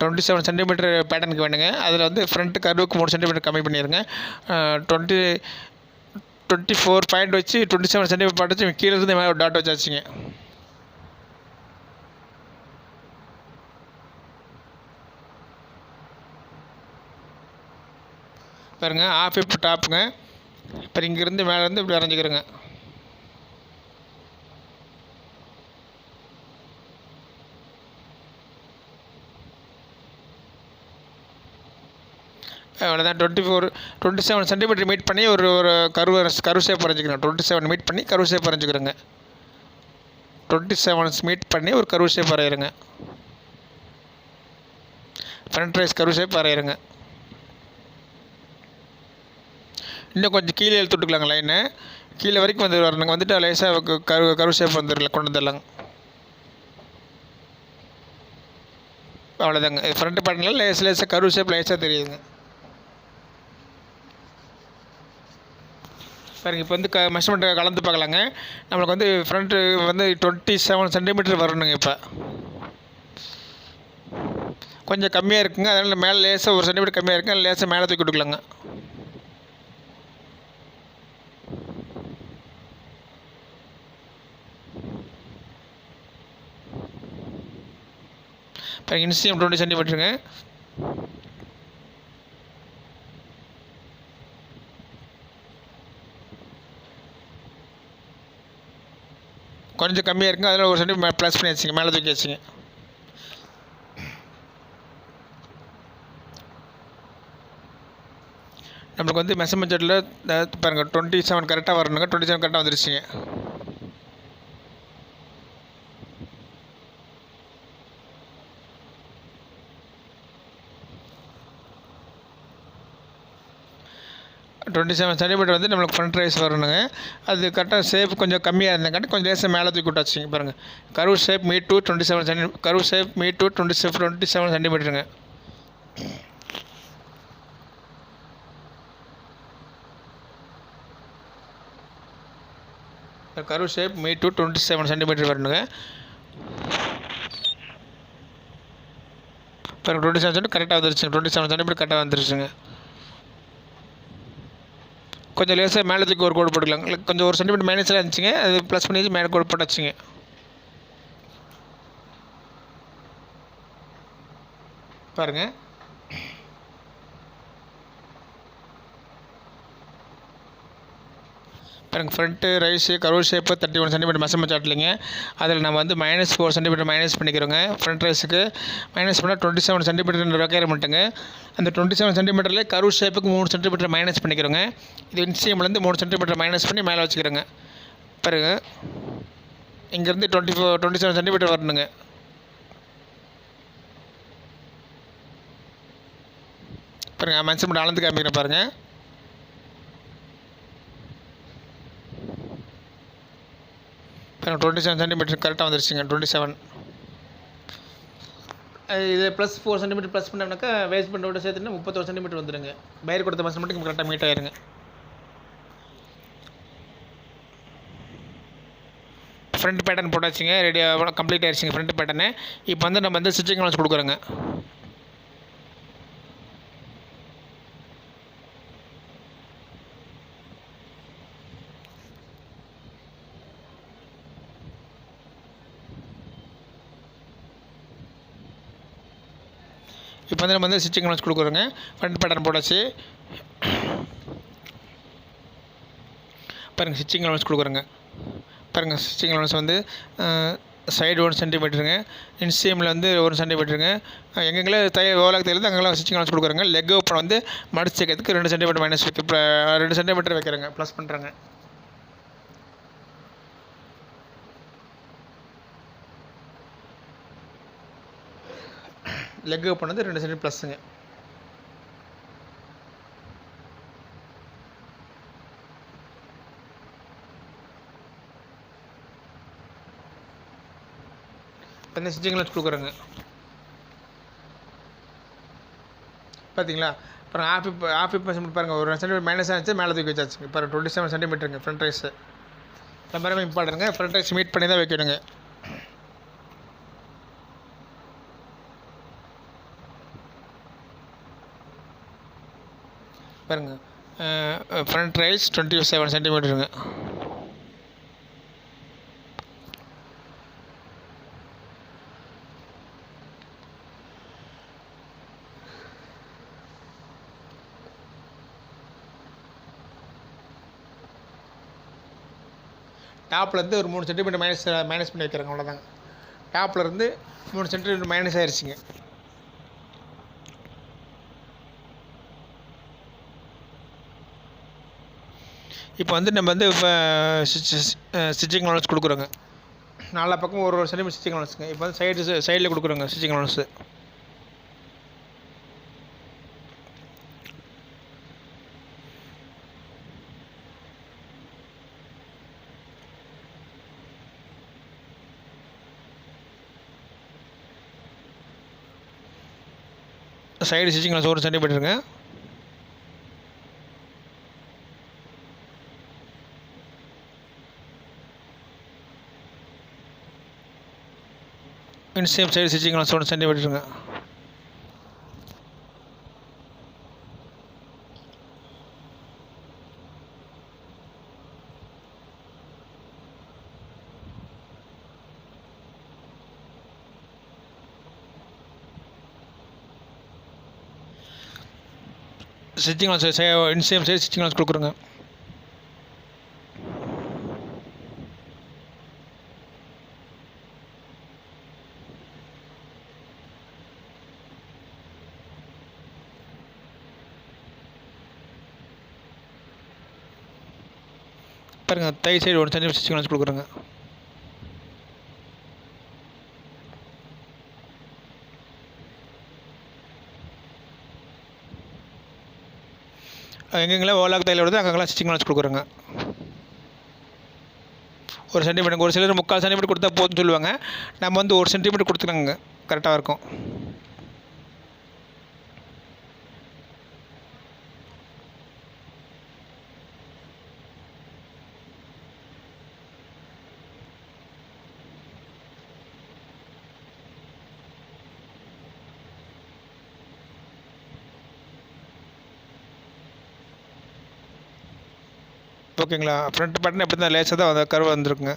27 சென்டிமீட்டர் பேட்டர்னுக்கு வேணுங்க. அதில் வந்து ஃப்ரண்ட் கர்வுக்கு 3 சென்டிமீட்டர் கம்மி பண்ணிடுங்க. 24 பாயிண்ட் வச்சு 27 சென்டிமீட்டர் பாட்டு வச்சு கீழே இருந்து மேலே ஒரு டாட் வச்சாச்சுங்க. பாருங்கள், ஆஃப் இப்போ டாப்புங்க. இப்போ இங்கேருந்து மேலேருந்து இப்படி வரைஞ்சிக்கிறோங்க. அவ்வளோதான். 27 சென்டிமீட்டர் மீட் பண்ணி ஒரு கரு ஷேப் வரைஞ்சிக்கிறோம். 27 மீட் பண்ணி கரு ஷேப் வரைஞ்சிக்கிறோங்க. 27 மீட் பண்ணி ஒரு கரு ஷேப் வரைகிறோங்க. ஃப்ரண்ட் ரைஸ் கரு ஷேப் வரைகிறோங்க. இன்னும் கொஞ்சம் கீழே இழுத்து விட்டுக்கலாங்க. லைனு கீழே வரைக்கும் வந்து வரணுங்க. வந்துட்டு லேசாக கரு ஷேப் வந்துடல, கொண்டு வந்துடலாங்க. அவ்வளோதாங்க. ஃப்ரண்ட் பேட்டர்னில் லேசாக கரு ஷேப் லேசாக தெரியுதுங்க. பாருங்கள், இப்போ வந்து மெஷர்மெண்ட்டை கலந்து பார்க்கலாங்க. நம்மளுக்கு வந்து ஃப்ரண்ட்டு வந்து 27 சென்டிமீட்டர் வரணுங்க. இப்போ கொஞ்சம் கம்மியாக இருக்குங்க. அதனால் மேலே லேசாக 1 சென்டிமீட்டர் கம்மியாக இருக்குங்க. லேசாக மேலே தூக்கி விட்டுக்கலாங்க. பாருங்கள், இன்சிஎம் 20 சென்டிமீட்டருங்க. கொஞ்சம் கம்மியாக இருக்குங்க. அதில் 1 சென்டிமீட்டர் ப்ளஸ் பண்ணி வச்சுங்க, மேலே தூக்கி வச்சுங்க. நம்மளுக்கு வந்து மெஷர்மெண்ட் சார்ட்டில் பாருங்கள் 27 கரெக்டாக வரணுங்க. 27 கரெக்டாக வந்துருச்சுங்க. டுவெண்ட்டி சென்டிமீட்டர் வந்து நம்மளுக்கு ஃப்ரண்ட் ரைஸ் வரணுங்க. அது கரெக்டாக ஷேப் கொஞ்சம் கம்மியாக இருந்தங்காட்டி கொஞ்சம் லேசாக மேலே தூக்கி விட்டாச்சுங்க. பாருங்கள், curve shape meet to 27 centimetre. Curve shape meet to 27 சென்டிமீட்டருங்க. Curve shape meet to 27 centimetre வரணுங்க. பாருங்கள், 27 சென்டிமீட்டர் கரெக்டாக வந்துருச்சுங்க. 27 சென்டிமீட்டர் கரெக்டாக வந்துருச்சுங்க. கொஞ்சம் லேசாக மேலே தூக்கி ஒரு கோடு போட்டுக்கலாம். கொஞ்சம் 1 சென்டிமீட்டர் மைனஸில் இருந்துச்சுங்க. அது ப்ளஸ் பண்ணி மேலே கோடு போட்டாச்சுங்க. பாருங்கள், பாருங்கள் front rise curve shape 31 centimetre measurement சார்ட்லிங்க. அதில் நம்ம வந்து -4 சென்டிமீட்டர் மைனஸ் பண்ணிக்கிறோங்க. ஃப்ரண்ட் ரைஸுக்கு மைனஸ் பண்ணால் 27 சென்டிமீட்டர் ரெக்யர்மெண்ட்டுங்க. அந்த 27 சென்டிமீட்டரில் கர்வ் ஷேப்புக்கு 3 சென்டிமீட்டர் மைனஸ் பண்ணிக்கிறோங்க. இது இன்சிஎம்லேருந்து 3 சென்டிமீட்டர் மைனஸ் பண்ணி மேலே வச்சுக்கிறோங்க. பாருங்கள், இங்கேருந்து 27 சென்டிமீட்டர் வரணுங்க. பாருங்கள், மெஷர்மெண்ட் அளந்து காமிக்கிறேன். பாருங்கள், பாருங்கள் 27 சென்டிமீட்டர் கரெக்டாக வந்துருச்சுங்க. 27 இது ப்ளஸ் 4 சென்டிமீட்டர் ப்ளஸ் பண்ணோம்னாக்கா வேஸ்ட் பண்ணோட சேர்த்துனா 31 சென்டிமீட்டர் வந்துடுங்க. பயிர் கொடுத்த மெஷர்மெண்ட்டுக்கு கரெக்டாக மீட் ஆயிருங்க. ஃப்ரண்ட் பேட்டர்ன் போட்டாச்சுங்க. ரெடியாக கம்ப்ளீட் ஆயிடுச்சுங்க ஃப்ரண்ட் பேட்டர்னு. இப்போ வந்து நம்ம வந்து ஸ்டிச்சிங் வச்சு கொடுக்குறோங்க. இப்போ வந்து நம்ம வந்து ஸ்டிச்சிங் அலவன்ஸ் கொடுக்குறோங்க. ஃப்ரண்ட் பேட்டர்ன் போட்டாச்சு. பாருங்கள் ஸ்டிச்சிங் அலவன்ஸ் கொடுக்குறோங்க. பாருங்கள் ஸ்டிச்சிங் அலவன்ஸ் வந்து சைடு 1 சென்டிமீட்டருங்க, இன்சீமில் வந்து 1 சென்டிமீட்டருங்க. எங்கெங்கெல்லாம் ஓவலாக தெரியுது அங்கெல்லாம் ஸ்டிச்சிங் அலவன்ஸ் கொடுக்குறோங்க. லெக் ஓப்பன் வந்து மடிச்சு வைக்கிறதுக்கு 2 சென்டிமீட்டர் மைனஸ் வைக்க 2 சென்டிமீட்டர் வைக்கிறேங்க, ப்ளஸ் பண்ணுறேங்க. லெக் ஓப்பன் வந்து 2 சென்டிமீட்டர் ப்ளஸ்ஸுங்க. இந்த ஸ்டிச்சிங் அலவன்ஸ் கொடுக்குறேங்க. பார்த்தீங்களா? அப்புறம் ஹாஃப் ஹிப் மெஷர்மெண்ட் பாருங்கள், ஒரு சென்டிமீட்டர் மைனஸ் ஆச்சு, மேலே தூக்கி வச்சாச்சு. இப்போ 27 சென்டிமீட்டருங்க ஃப்ரண்ட் ரைஸு. ரொம்பவே இம்பார்ட்டன்ங்க. ஃப்ரண்ட் ரைஸ் மீட் பண்ணி தான் வைக்கணுங்க. பாருங்கள் ஃப்ரண்ட் ரைஸ் 27 சென்டிமீட்டருங்க. டாப்லேருந்து ஒரு 3 சென்டிமீட்டர் மைனஸ் பண்ணி வைக்கிறேங்க, அவ்வளோதாங்க. டாப்லேருந்து 3 சென்டிமீட்டர் மைனஸ் ஆயிடுச்சுங்க. இப்போ வந்து நம்ம வந்து இப்போ ஸ்டிச்சிங் அலவன்ஸ் கொடுக்குறோங்க. நாலா பக்கம் ஒரு சென்டிமீட்டர் ஸ்டிச்சிங் அலவன்ஸுங்க. இப்போ வந்து சைடில் கொடுக்குறோங்க stitching allowance. Side stitching allowance 1 சென்டிமீட்டருங்க. இன்சேம் சைடு ஸ்டிச்சிங் அலவன்ஸ் 1 சென்டிமீட்டருங்க. Stitching allowance inseam side stitching allowance கொடுக்குறோங்க. பாருங்கள் thigh side 1 centimetre stitching allowance கொடுக்குறோங்க. எங்கெங்கெல்லாம் ஓவலாக் தையல் வருது அங்கெல்லாம் ஸ்டிச்சிங் அலவன்ஸ் கொடுக்குறோங்க. 1 சென்டிமீட்டர், ஒரு சிலர் 3/4 சென்டிமீட்டர் கொடுத்தா போதும்னு சொல்லுவாங்க. நம்ம வந்து 1 சென்டிமீட்டர் கொடுத்துக்கோங்க, கரெக்டாக இருக்கும். ஓகேங்களா? ஃப்ரண்ட் பேட்டர்ன் எப்படி தான் லேசாக தான் அந்த கர்வ் வந்துருக்குங்க.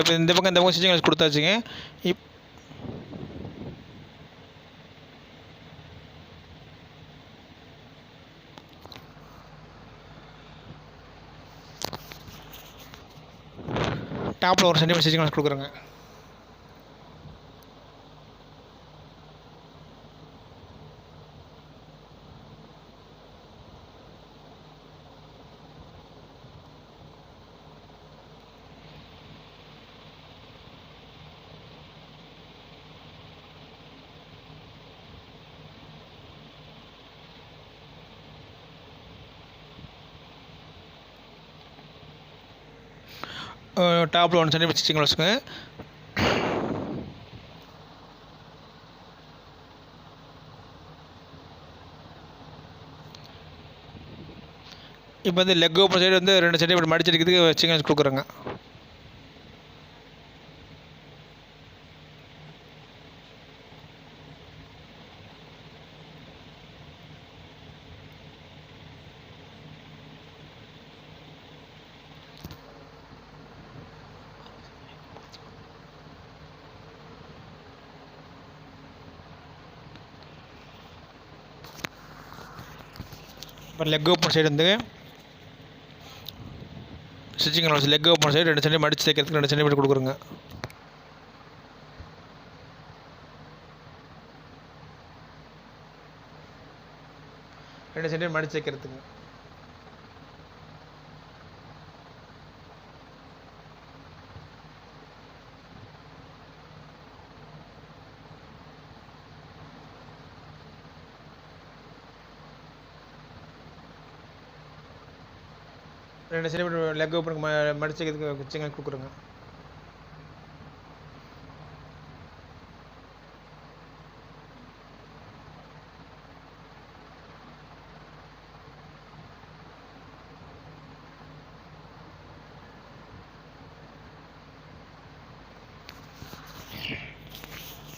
இப்போ இந்த பக்கம் ஸ்டிச்சிங் அலவன்ஸ் கொடுத்தாச்சுங்க. டாப்பில் 1 சென்டிமீட்டர் ஸ்டிச்சிங் அலவன்ஸ் கொடுக்குறோங்க. டாப்பில் 1 சென்டிமீட்டர் ஸ்டிச்சிங் அலவன்ஸுங்க. இப்போ வந்து லெக் ஓப்பன் சைடு வந்து 2 சென்டிமீட்டர் மடிச்சடிக்கிறதுக்கு ஸ்டிச்சிங் அலவன்ஸ் கொடுக்குறோங்க. அப்புறம் லெக் ஓப்பன் சைடு வந்து stitching allowance leg open side 2 centimetre மடித்து தைக்கிறதுக்கு 2 சென்டிமீட்டர் கொடுக்குறோங்க. ரெண்டு சென்டிமீட்டர் மடித்து தைக்கிறதுக்கு. ரெண்டு சென்டிமீட்டர் லெக் ஓப்பனுக்கு மடித்து வைக்கிறதுக்கு ஸ்டிச்சிங் கொடுக்குறோங்க.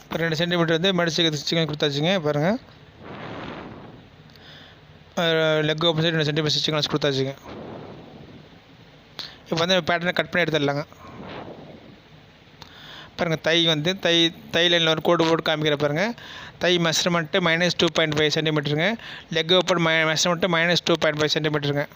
இப்போ 2 சென்டிமீட்டர் வந்து மடித்து ஸ்டிச்சிங் கொடுத்தாச்சுங்க. பாருங்கள், leg open side 2 centimetre stitching வச்சு கொடுத்தாச்சுங்க. இப்போ வந்து பேட்டர்னை கட் பண்ணி எடுத்துடலாங்க. பாருங்கள், தை வந்து தை லைனில் ஒரு கோடு போட்டு காமிக்கிற பாருங்கள். தை மெஷர்மெண்ட்டு -2.5 சென்டிமீட்டருங்க. லெக் ஓப்பன் மெஷர்மெண்ட்டு -2.5 சென்டிமீட்டருங்க.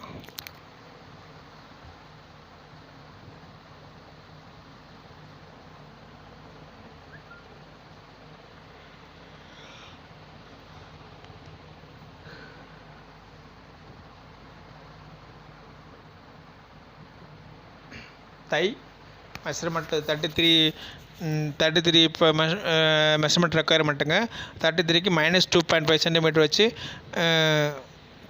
தை மெஷர்மெண்ட்டு 33 இப்போ மெஷர்மெண்ட் ரெக்குயர்மெண்ட்டுங்க. 33க்கு -2.5 சென்டிமீட்டர் வச்சு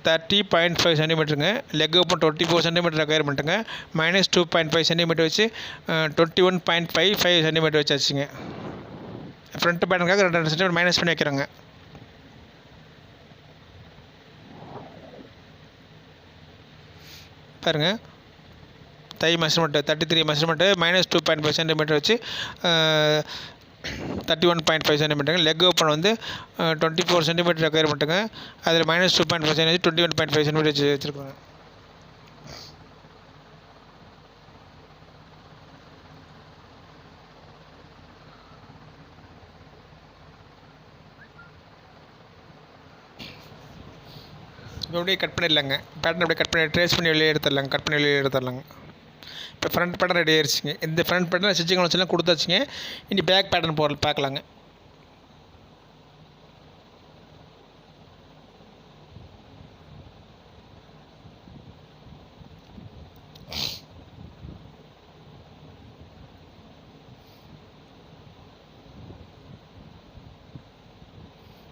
30.5 சென்டிமீட்டருங்க. லெக் ஓப்பன் 24 சென்டிமீட்டர் ரெக்குயர்மெண்ட்டுங்க. -2.5 சென்டிமீட்டர் வச்சு 21.55 சென்டிமீட்டர் வச்சாச்சுங்க. ஃப்ரண்ட் பேட்டர்னுக்காக 2 சென்டிமீட்டர் மைனஸ் பண்ணி வைக்கிறோங்க. பாருங்கள், தை மெஷர்மெண்ட்டு 33 மெஷர்மெண்ட்டு -2.5 சென்டிமீட்டர் வச்சு 31.5 சென்டிமீட்டருங்க. லெக் ஓப்பன் வந்து 24 சென்டிமீட்டர் ரெக்குயர்மெண்ட்டுங்க. அதில் -2.5 சென்டிமீட்டர் 21.5 சென்டிமீட்டர் வச்சுருக்கோங்க. இப்போ அப்படியே கட் பண்ணிடலாங்க. பேட்டர்ன் அப்படியே கட் பண்ணி ட்ரேஸ் பண்ணி வெளியே எடுத்துடலாங்க. கட் பண்ணி வெளியே எடுத்துடலாங்க. இப்போ ஃப்ரண்ட் பேட்டர்ன் ரெடி ஆயிடுச்சுங்க. இந்த ஃப்ரண்ட் பேட்டர்ன் ஸ்டிச்சிங் வச்சுலாம் கொடுத்தாச்சுங்க. இனி பேக் பேட்டர்ன் பார்க்கலாங்க.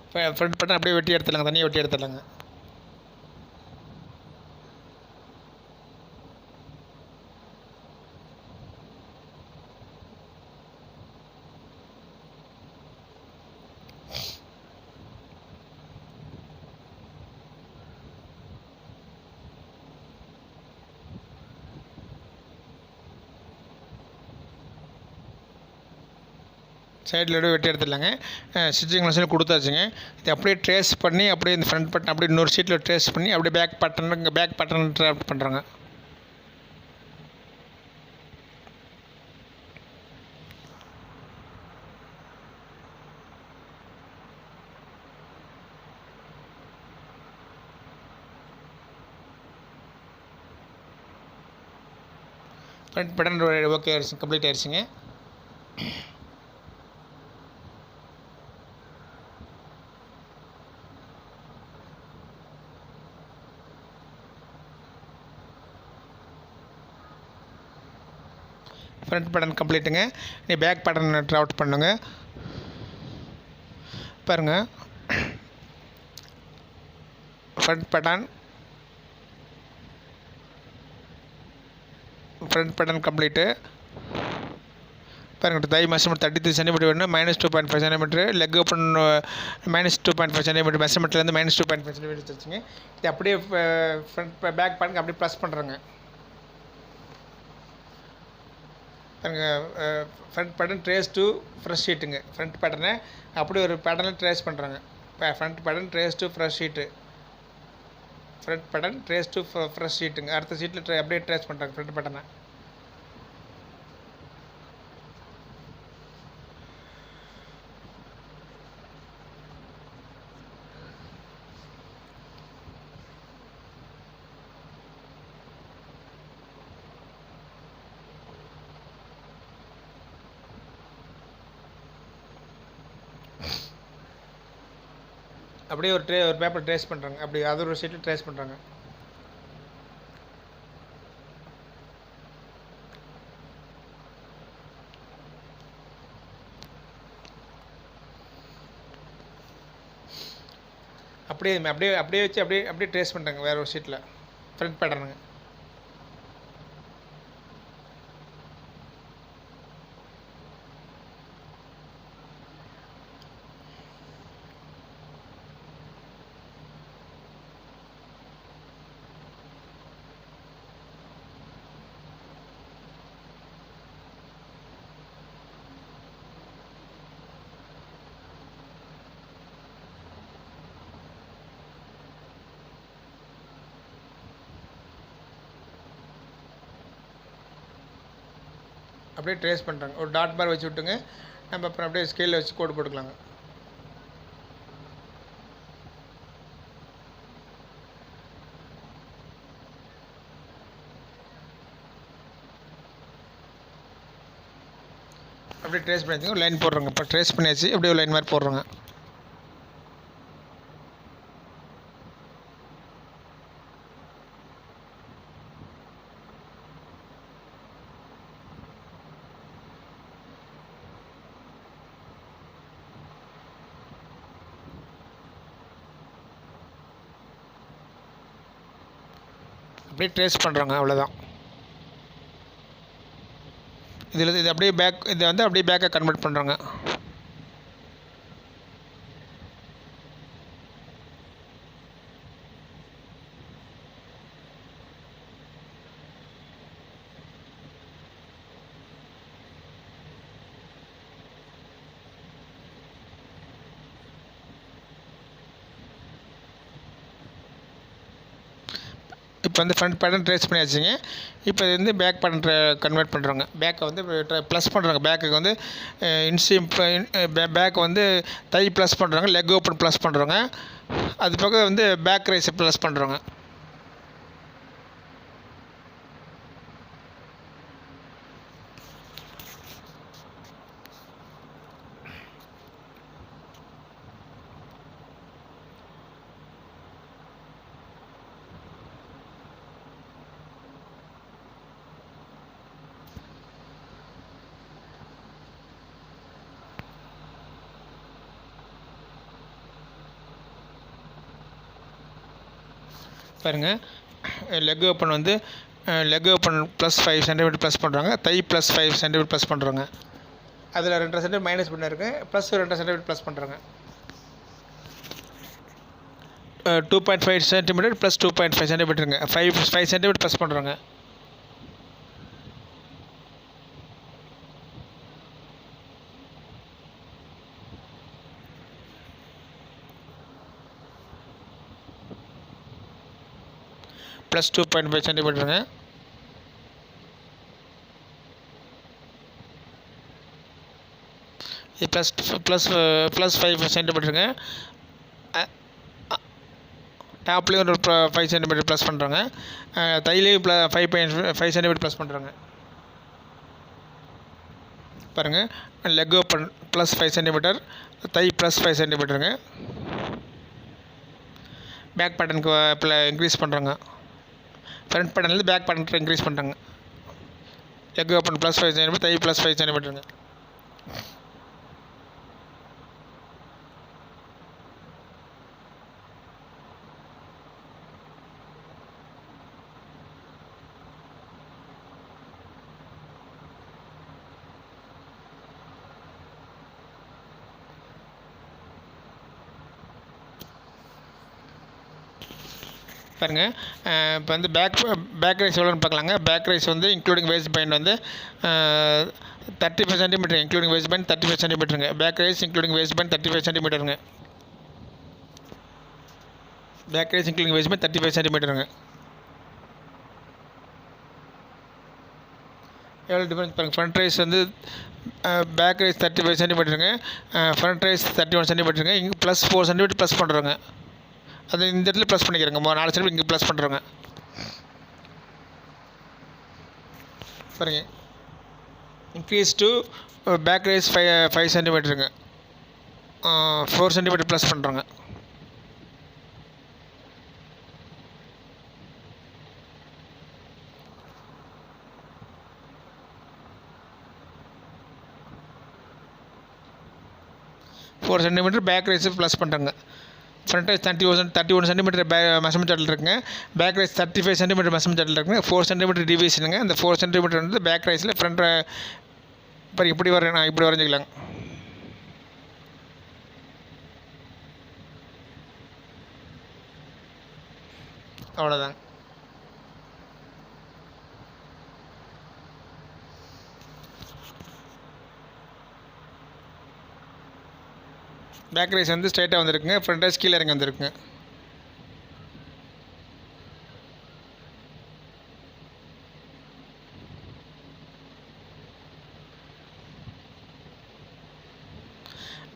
இப்போ ஃப்ரண்ட் பேட்டர்ன் அப்படியே வெட்டி எடுத்துடலாங்க. தனியாக வெட்டி எடுத்துடலாங்க. சைடில் வெட்டி எடுத்துடலாங்க. Stitching machine கொடுத்தாச்சுங்க. இது அப்படியே ட்ரேஸ் பண்ணி அப்படியே இந்த ஃப்ரண்ட் பட்டன் அப்படியே இன்னொரு ஷீட்டில் ட்ரேஸ் பண்ணி அப்படியே பேக் பட்டன் ட்ராப் பண்ணுறோங்க. ஃப்ரண்ட் பட்டன் ஓகே ஆயிடுச்சு, கம்ப்ளீட் ஆயிடுச்சுங்க. ஃப்ரண்ட் பட்டன் கம்ப்ளீட்டுங்க. நீ பேக் பட்டன் ட்ராவட் பண்ணுங்க. பாருங்கள், ஃப்ரண்ட் பட்டன் கம்ப்ளீட்டு. பாருங்கள், தை மெஷர்மெண்ட் 33 சென்டிமீட்டர் வேணும். -2.5 சென்டிமீட்டர் லெக் ஓப்பன் -2.5 சென்டிமீட்டர் மெஷர்மெண்ட்லேருந்து -2.5 சென்டிமீட்டர் வச்சுங்க. இது அப்படியே ஃப்ரண்ட் பேக் பட்டன் அப்படியே ப்ளஸ் பண்ணுறோங்க. பாருங்கள், front pattern trace to fresh ஷீட்டுங்க. ஃப்ரண்ட் பேட்டர்னை அப்படியே ஒரு பேட்டர்னில் ட்ரேஸ் பண்ணுறாங்க. இப்போ front pattern trace to fresh sheet. Front pattern trace to fresh ஷீட்டுங்க. அடுத்த ஷீட்டில் அப்படியே ட்ரேஸ் பண்ணுறாங்க ஃப்ரண்ட் பேட்டர்னை. அப்படியே ஒரு பேப்பர் ட்ரேஸ் பண்ணுறாங்க, அப்படி அது ஒரு ஷீட்டில் ட்ரேஸ் பண்ணுறாங்க. அப்படியே அப்படியே அப்படியே வச்சு அப்படியே அப்படியே ட்ரேஸ் பண்ணுறாங்க வேறு ஒரு ஷீட்டில் ஃப்ரண்ட் பேட்டர்னுங்க. அப்படியே ட்ரேஸ் பண்ணுறாங்க, ஒரு டாட் பார் வச்சு விட்டுங்க. நம்ம அப்புறம் அப்படியே ஸ்கேலில் வச்சு கோடு போட்டுக்கலாங்க. அப்படியே ட்ரேஸ் பண்ணிச்சுங்க, ஒரு லைன் போடுறோங்க. இப்போ ட்ரேஸ் பண்ணியாச்சு, அப்படியே ஒரு லைன் மாதிரி போடுறோங்க. அப்படியே ட்ரேஸ் பண்ணுறாங்க, அவ்வளோதான். இது அப்படியே பேக், இதை வந்து அப்படியே பேக்கை கன்வெர்ட் பண்ணுறாங்க. இப்போ வந்து ஃப்ரண்ட் பேட்டர்ன் ட்ரேஸ் பண்ணியாச்சுங்க. இப்போ இது வந்து பேக் பேட்டர்ன் கன்வெர்ட் பண்ணுறாங்க. பேக்கை வந்து ப்ளஸ் பண்ணுறாங்க. பேக்குக்கு வந்து இன்சியம் பேக் வந்து தை ப்ளஸ் பண்ணுறாங்க, லெக் ஓப்பன் ப்ளஸ் பண்ணுறாங்க. அது போக வந்து பேக் ரைஸை ப்ளஸ் பண்ணுறாங்க. பாருங்கள், லெக் ஓப்பன் வந்து leg open plus 5 centimetre plus பண்ணுறாங்க, தை ப்ளஸ் 5 சென்டிமீட்டர் ப்ளஸ் பண்ணுறாங்க. அதில் 2 சென்டிமீட்டர் மைனஸ் பண்ணிருக்கு, ப்ளஸ் 2 சென்டிமீட்டர் ப்ளஸ் பண்ணுறாங்க. 2.5 சென்டிமீட்டர் ப்ளஸ் 2.5 சென்டிமீட்டருங்க, 5 சென்டிமீட்டர் ப்ளஸ் பண்ணுறாங்க. ப்ளஸ் 2.5 சென்டிமீட்டருங்க. இது ப்ளஸ் 5 சென்டிமீட்டருங்க. டாப்லேயும் ஒரு 5 சென்டிமீட்டர் ப்ளஸ் பண்ணுறாங்க. தையிலையும் 5 சென்டிமீட்டர் ப்ளஸ் பண்ணுறாங்க. பாருங்கள், leg open plus 5 centimetre, thigh plus 5 சென்டிமீட்டருங்க. பேக் பேட்டர்னுக்கு இப்போ இன்க்ரீஸ் பண்ணுறாங்க. ஃப்ரண்ட் பேட்டர்ன்லேருந்து பேக் பேட்டர்னுக்கு இன்க்ரீஸ் பண்ணுறாங்க. Leg open plus 5 centimetre, thigh plus 5 சென்டிமீட்டருங்க. பாருங்கள், இப்போ வந்து பேக் ரைஸ் எவ்வளோன்னு பார்க்கலாங்க. பேக் ரைஸ் வந்து இன்க்ளூடிங் வேஸ்ட் பைண்ட் வந்து 35 சென்டிமீட்டர், இன்க்ளூடிங் வேஸ்ட் பைண்ட் 35 சென்டிமீட்டருங்க. Back rise including waist band 35 சென்டிமீட்டருங்க. Back rise including waist band 35 சென்டிமீட்டருங்க. எவ்வளோ டிஃப்ரென்ஸ் பாருங்கள். ஃப்ரண்ட் ரைஸ் வந்து பேக் ரைஸ் 35 சென்டிமீட்டருங்க, ஃப்ரண்ட் ரைஸ் 31 சென்டிமீட்டருங்க. இங்கே ப்ளஸ் 4 சென்டிமீட்டர் ப்ளஸ் பண்ணுறோங்க. அது இந்த இடத்துல ப்ளஸ் பண்ணிக்கிறேங்க, 4 சென்டிமீட்டர் இங்கே ப்ளஸ் பண்ணுறோங்க. பாருங்க, இன்க்ரீஸ் டு பேக் ரைஸ் 5 சென்டிமீட்டருங்க, 4 சென்டிமீட்டர் ப்ளஸ் பண்ணுறோங்க. 4 சென்டிமீட்டர் பேக் ரைஸ் ப்ளஸ் பண்ணுறங்க. ஃப்ரண்ட் ரைஸ் 31 சென்டிமீட்டர் மெஷர்மெண்ட் சார்ட்டில் இருக்குங்க. பேக் ரைஸ் 35 சென்டிமீட்டர் மெஷர்மெண்ட் சார்ட்டில் இருக்குங்க. 4 சென்டிமீட்டர் டிவிஷனுங்க. அந்த 4 சென்டிமீட்டர் வந்து பேக் ரைஸில் ஃப்ரண்ட் இப்போ இப்படி வரேன், நான் இப்படி வரைஞ்சிக்கலாங்க. அவ்வளோதாங்க. பேக் ரைஸ் வந்து ஸ்ட்ரைட்டாக வந்துருக்குங்க. ஃப்ரண்ட் ரைஸ் கீழே இறங்கி வந்துருக்குங்க.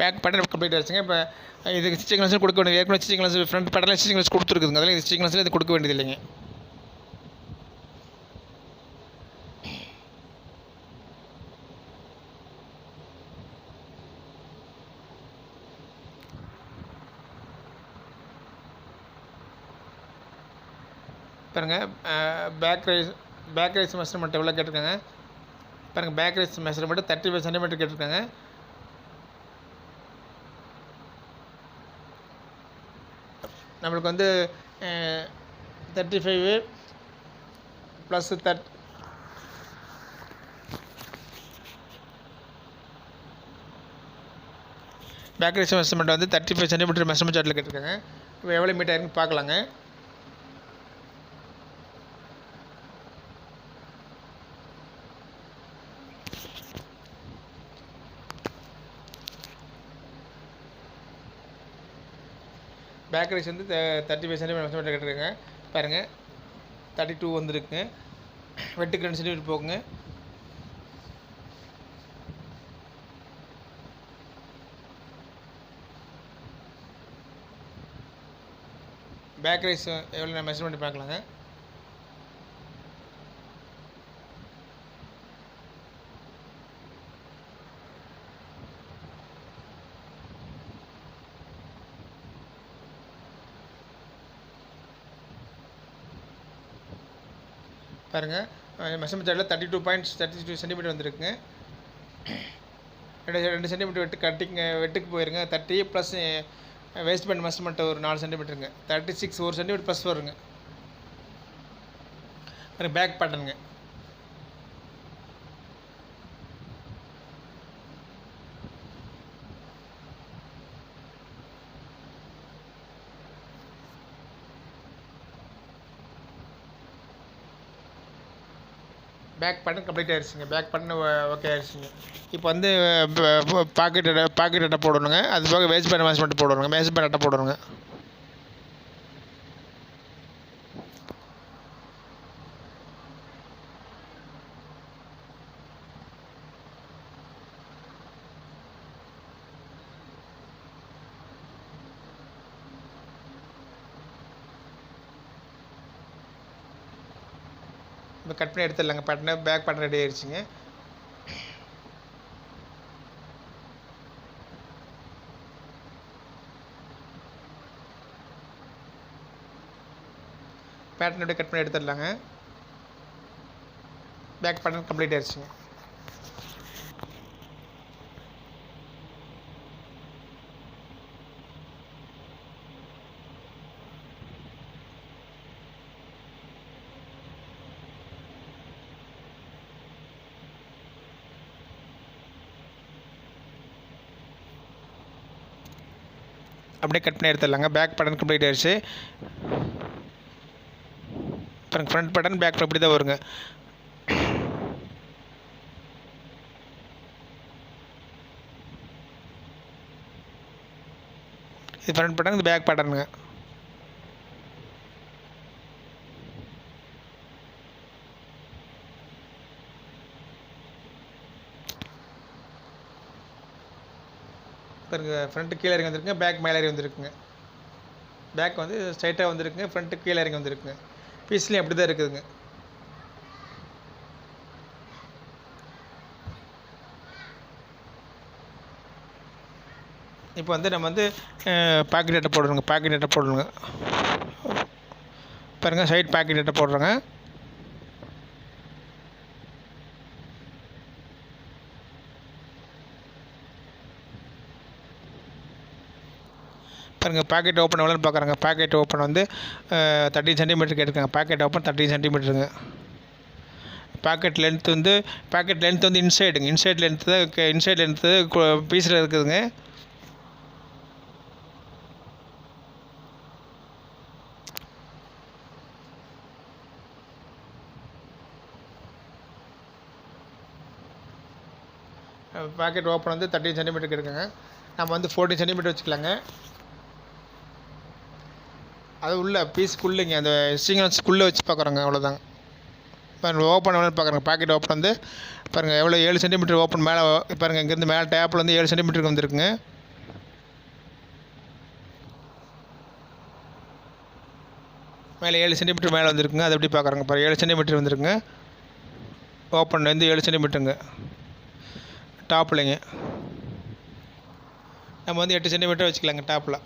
பேக் பேட்டர்ன் கம்ப்ளீட் ஆகிடுச்சுங்க. இப்போ இதுக்கு ஸ்டிச்சிங் லென்ஸ் கொடுக்க வேண்டியது, ஏற்கனவே ஸ்டிச்சிங் லென்ஸ் ஃப்ரண்ட் பேட்டர்னில் ஸ்டிச்சிங் லென்ஸ் கொடுத்துருக்குதுங்க. அதில் ஸ்டிச்சிங் லென்ஸில் இது கொடுக்க வேண்டியது இல்லைங்க. பாருங்கள், பேக் ரைஸ் மெஷர்மெண்ட் எவ்வளோ கேட்டிருக்காங்க பாருங்கள். பேக் ரைஸ் மெஷர்மெண்ட் 35 சென்டிமீட்டர் கேட்டிருக்காங்க. நம்மளுக்கு வந்து 35 ப்ளஸ் பேக் ரைஸ் மெஷர்மெண்ட் வந்து 35 சென்டிமீட்டர் மெஷர்மெண்ட் சார்ட்டில் கேட்டிருக்காங்க. இப்போ எவ்வளோ மீட்டர் இருக்குன்னு பார்க்கலாங்க. பேக் ரைஸ் வந்து 35 சென்டிமீட்டர் மெஷர்மெண்ட் கேட்டிருக்காங்க. பாருங்கள், 32 வந்துருக்குங்க. வெட்டுக்கு 2 சென்டிமீட்டர் போகுங்க. பேக் ரைஸ் எவ்வளோ மெஷர்மெண்ட் பார்க்கலாங்க. பாருங்கள், மெஷர்மெண்ட் சார்ட்டில் 32 சென்டிமீட்டர் வந்துருக்குங்க. 2 சென்டிமீட்டர் வெட்டுக்கு போயிருங்க. 30 ப்ளஸ் வேஸ்ட் பேண்ட் மெஷர்மெண்ட் ஒரு 4 சென்டிமீட்டருங்க. 36 1 சென்டிமீட்டர் ப்ளஸ் வருங்க. பேக் பேட்டர்னுங்க. பேக் பேட்டர்ன் கம்ப்ளீட் ஆகிடுச்சுங்க. பேக் பேட்டர்ன் ஓகே ஆகிடுச்சுங்க. இப்போ வந்து பாக்கெட் அட்டை போடணுங்க. அது போக வேஸ்ட் பேண்ட் மெஷர்மெண்ட் போடணுங்க. வேஸ்ட் பேண்ட் அட்டை போடணுங்க. இப்போ கட் பண்ணி எடுத்துடலாங்க. பேட்டர்ன் பேக் பேட்டர்ன் ரெடி ஆயிடுச்சுங்க. பேட்டர்ன் அப்படியே கட் பண்ணி எடுத்துடலாங்க. பேக் பேட்டர்ன் கம்ப்ளீட் ஆயிடுச்சுங்க. அப்படியே கட் பண்ணி எடுத்துடலாங்க. பேக் பேட்டர்ன் கம்ப்ளீட் ஆயிடுச்சு. பாருங்கள், ஃப்ரண்ட் பேட்டர்ன் பேக் இப்படி தான் வருங்க. இது ஃப்ரண்ட் பேட்டர்ன், இது பேக் பேட்டர்னுங்க. பாருங்க, ஃப்ரண்ட்டு கீழே இறங்கி வந்துருக்குங்க. பேக் மேலே இறங்கி வந்துருக்குங்க. பேக் வந்து ஸ்ட்ரைட்டாக வந்துருக்குங்க. ஃப்ரண்ட்டு கீழே இறங்கி வந்துருக்குங்க. பீஸ்லேயும் அப்படி தான் இருக்குதுங்க. இப்போ வந்து நம்ம வந்து பாக்கெட் அட்டை போடணுங்க. பாக்கெட் அட்டை போடணுங்க. பாருங்கள், சைட் பாக்கெட் அட்டை போடுறோங்க. பாருங்கள் பாக்கெட் ஓப்பன் எவ்வளோன்னு பார்க்குறாங்க. பாக்கெட் ஓப்பன் வந்து 13 சென்டிமீட்டர் கேட்டிருக்காங்க. பாக்கெட் ஓப்பன் 13 சென்டிமீட்டருங்க. பாக்கெட் லென்த் வந்து இன்சைடுங்க. இன்சைட் லென்த்து பீஸில் இருக்குதுங்க. பாக்கெட் ஓப்பன் வந்து 13 சென்டிமீட்டருக்கு இருக்குங்க. நம்ம வந்து 14 சென்டிமீட்டர் வச்சுக்கலாங்க. அது உள்ள பீஸுக்குள்ளேங்க அந்த சீக்வன்ஸ்க்குள்ளே வச்சு பார்க்குறோங்க. அவ்வளோதாங்க. பாருங்கள் ஓப்பன் எவ்வளோ பார்க்குறேங்க. பாக்கெட் ஓப்பன் வந்து பாருங்கள் எவ்வளோ 7 சென்டிமீட்டர் ஓப்பன் மேலே பாருங்கள். இங்கேருந்து மேலே டேப்பில் வந்து 7 சென்டிமீட்டருக்கு வந்துருக்குங்க. மேலே 7 சென்டிமீட்டர் மேலே வந்துருக்குங்க. அது எப்படி பார்க்குறோங்க. பாருங்கள் 7 சென்டிமீட்டர் வந்துருக்குங்க. ஓப்பன் வந்து 7 சென்டிமீட்டருங்க. டாப்லைங்க நம்ம வந்து 8 சென்டிமீட்டர் வச்சுக்கலாங்க. டாப்பில்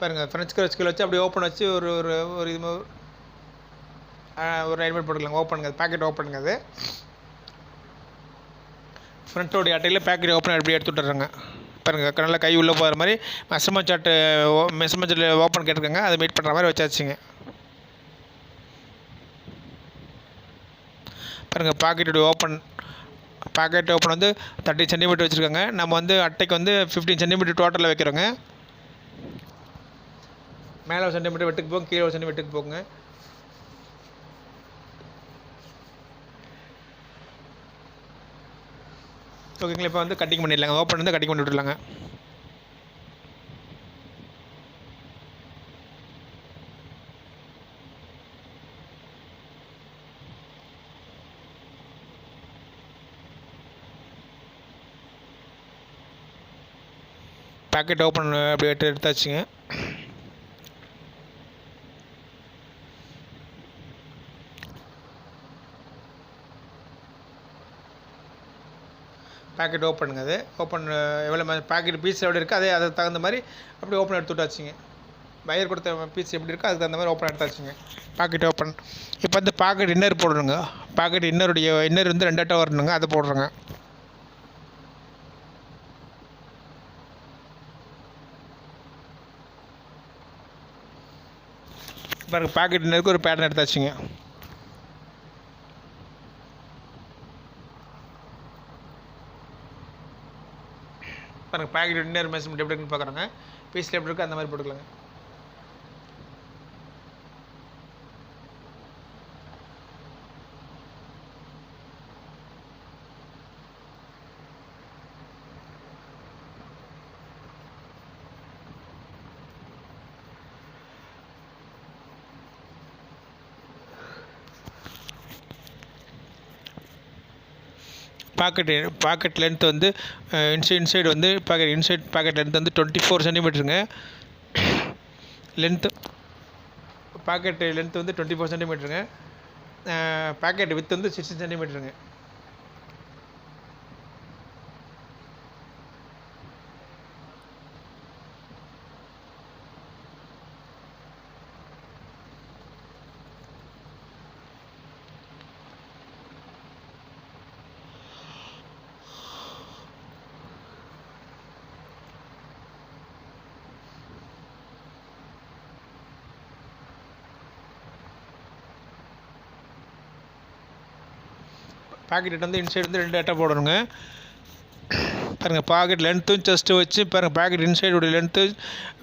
பாருங்கள். ஃப்ரெஞ்ச் கட் ஸ்கேல் வச்சு அப்படியே ஓப்பன் வச்சு ஒரு ஒரு ஒரு இது ஒரு அலைன்மெண்ட் போட்டுக்கலாங்க. ஓப்பனுங்க அது பாக்கெட் ஓப்பனுங்க. அது ஃப்ரண்ட்டோடைய அட்டையில் பாக்கெட் ஓப்பன் அப்படியே எடுத்து விட்டுறாங்க. பாருங்கள் நல்லா கை உள்ளே போகிற மாதிரி மெஷர்மெண்ட் ஓப்பன் கேட்டிருக்காங்க. அதை மீட் பண்ணுற மாதிரி வச்சாச்சுங்க. பாருங்கள் பாக்கெட் ஓப்பன் வந்து 30 சென்டிமீட்டர் வச்சுருக்காங்க. நம்ம வந்து அட்டைக்கு வந்து 15 சென்டிமீட்டர் டோட்டலில் வைக்கிறோங்க. மேலே ஒரு சென்டிமீட்டர் வெட்டுக்கு போகும், கீழே ஒரு சென்டிமீட்டருக்கு போகுங்க. ஓகேங்களா. இப்போ வந்து கட்டிங் பண்ணிடலாங்க. ஓப்பன் வந்து கட்டிங் பண்ணி விட்டுலாங்க. பாக்கெட் ஓப்பன் அப்படியே எடுத்தாச்சுங்க. பாக்கெட் ஓப்பனுங்க. அது ஓப்பன் எவ்வளோ பாக்கெட் பீஸ் எப்படி இருக்குது அதுக்கு தகுந்த மாதிரி அப்படியே ஓப்பன் எடுத்து விட்டாச்சுங்க. பையர் கொடுத்த பீஸ் எப்படி இருக்கோ அதுக்கு தகுந்த மாதிரி ஓப்பன் எடுத்தாச்சுங்க. Packet open. இப்போ வந்து பாக்கெட் இன்னர் போடணுங்க. பாக்கெட் இன்னர் வந்து 2 அட்டை வரணுங்க. அதை போடுறோங்க. பாருங்கள் பாக்கெட் இன்னருக்கு ஒரு பேட்டர்ன் எடுத்தாச்சுங்க. பாருங்கள் பாக்கெட் இன்னர் மெஷர்மெண்ட் எப்படி இருக்குன்னு பார்க்குறாங்க. பீஸில் எப்படி இருக்கோ அந்த மாதிரி போட்டுக்கலாங்க. பாக்கெட் லென்த் வந்து இன்சைடு வந்து பாக்கெட் லென்த் வந்து 24 சென்டிமீட்டருங்க. பாக்கெட் லென்த் வந்து 24 சென்டிமீட்டருங்க. பாக்கெட் வித் வந்து 16 சென்டிமீட்டருங்க. பாக்கெட் வந்து இன்சைடு வந்து 2 அட்டை போடணுங்க. பாருங்கள் பாக்கெட் லென்த்தும் செஸ்ட்டு வச்சு பாருங்கள் பாக்கெட் இன்சைடோட லென்த்து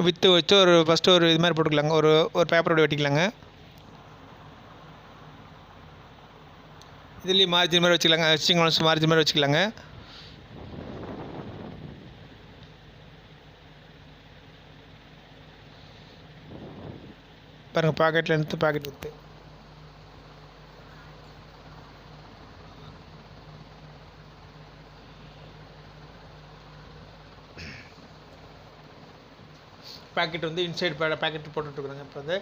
வித்து வச்சு ஃபஸ்ட்டு ஒரு இது மாதிரி போட்டுக்கலாங்க. ஒரு பேப்பரோட வெட்டிக்கலாங்க. இதுலேயும் மார்ஜின் மாதிரி வச்சுக்கலாங்க. சிங்கிள்ஸ் மார்ஜின் மாதிரி வச்சுக்கலாங்க. பாருங்கள் packet length packet with packet வந்து இன்சைடு பாக்கெட் போட்டுட்ருக்குறோங்க. இப்போ வந்து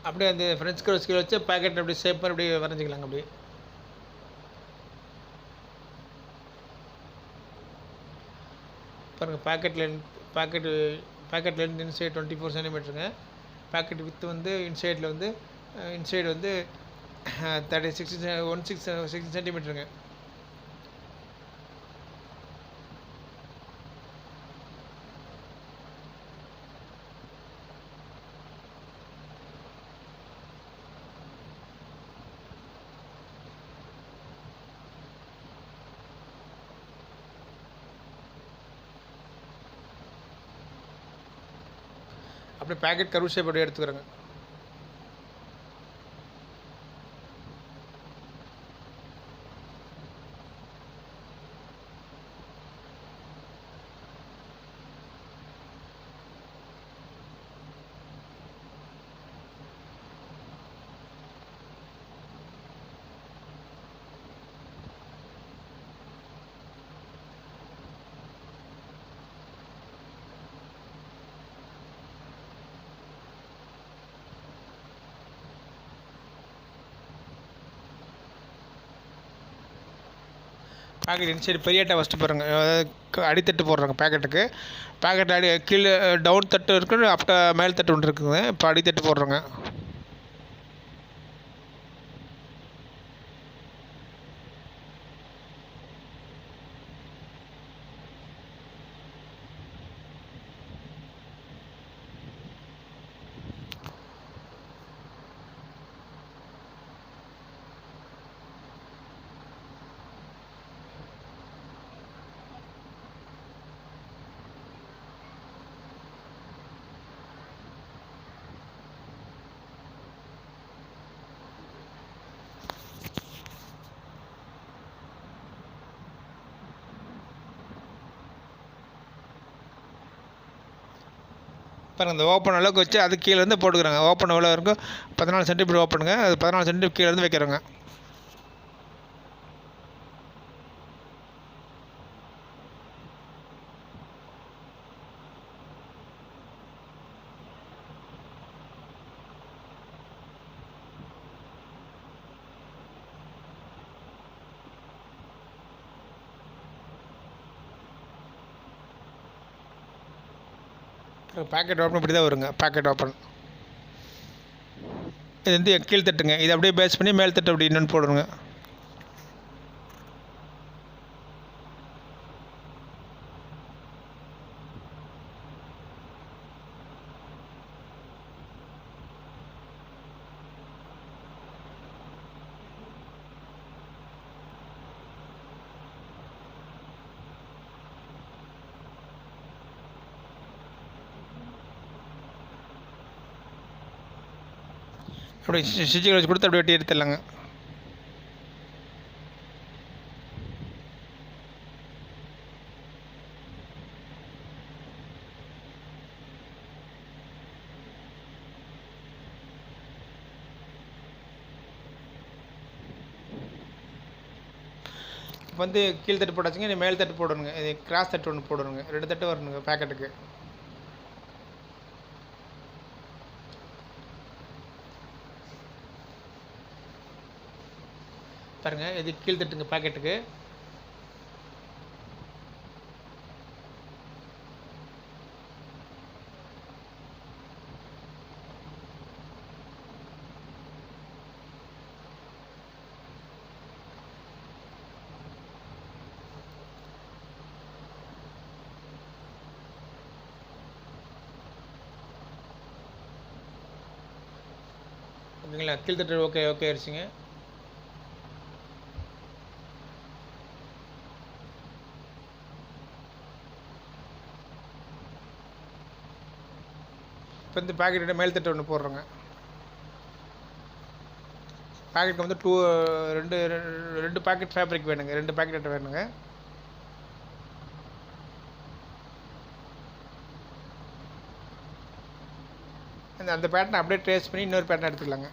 அப்படியே அந்த ஃப்ரெஞ்ச் கர்வ் ஸ்கேல் வச்சு பேக்கெட் அப்படியே ஷேப் பண்ணி அப்படியே வரைஞ்சிக்கலாங்க. அப்படியே பாருங்கள். Packet length inside 24 சென்டிமீட்டருங்க. Packet with வந்து இன்சைடில் வந்து இன்சைடு வந்து 16 சென்டிமீட்டருங்க. அப்படியே பேக்கெட் கர்வ் ஷேப் அப்படியே எடுத்துக்கிறேங்க. பேக்கெட் இன்சைடு பெரிய அட்டை ஃபஸ்ட்டு போடுறேங்க. அதாவது அடித்தட்டு போடுறாங்க பேக்கெட்டுக்கு. பேக்கெட் கீழே டவுன் தட்டு இருக்குது, மேல் தட்டு ஒன்று இருக்குதுங்க. இப்போ அடித்தட்டு போடுறோங்க. பாருங்கள். இந்த ஓப்பன் அளவுக்கு வச்சு அது கீழே இருந்து போட்டுக்கிறாங்க. ஓப்பன் எவ்வளோ இருக்கும்? 14 சென்டிமீட்டர் ஓப்பனுங்க. அது 14 சென்டிமீட்டர் கீழே இருந்து வைக்கிறோங்க. பேக்கெட் ஓப்பன் இப்படி தான் வருங்க. பேக்கெட் ஓப்பன் இது வந்து கீழ் தட்டுங்க. இது அப்படியே பேஸ் பண்ணி மேல் தட்டு அப்படி இன்னொன்று போடுங்க. அப்படி ஸ்டிச்சிங் வச்சு கொடுத்து அப்படியே வெட்டி எடுத்துடலாங்க. இப்போ வந்து கீழ் தட்டு போட்டாச்சுங்க. இது மேல் தட்டு போடணுங்க. இது கிராஸ் தட்டு ஒன்று போடணுங்க. 2 தட்டு வரணுங்க பேக்கெட்டுக்கு. பாருங்கள். இது கீழ் தட்டுங்க பேக்கெட்டுக்கு. ஓகேங்களா? கீழ் தட்டு ஓகே ஆயிடுச்சுங்க. இப்போ இந்த பேக்கெட்டோட மேல் தட்டு ஒன்று போடுறோங்க. பேக்கெட் வந்து ரெண்டு பேக்கெட் ஃபேப்ரிக் வேணுங்க. 2 பேக்கெட் வேணுங்க. அந்த பேட்டர்னை அப்படியே ட்ரேஸ் பண்ணி இன்னொரு பேட்டர்ன் எடுத்துக்கலாங்க.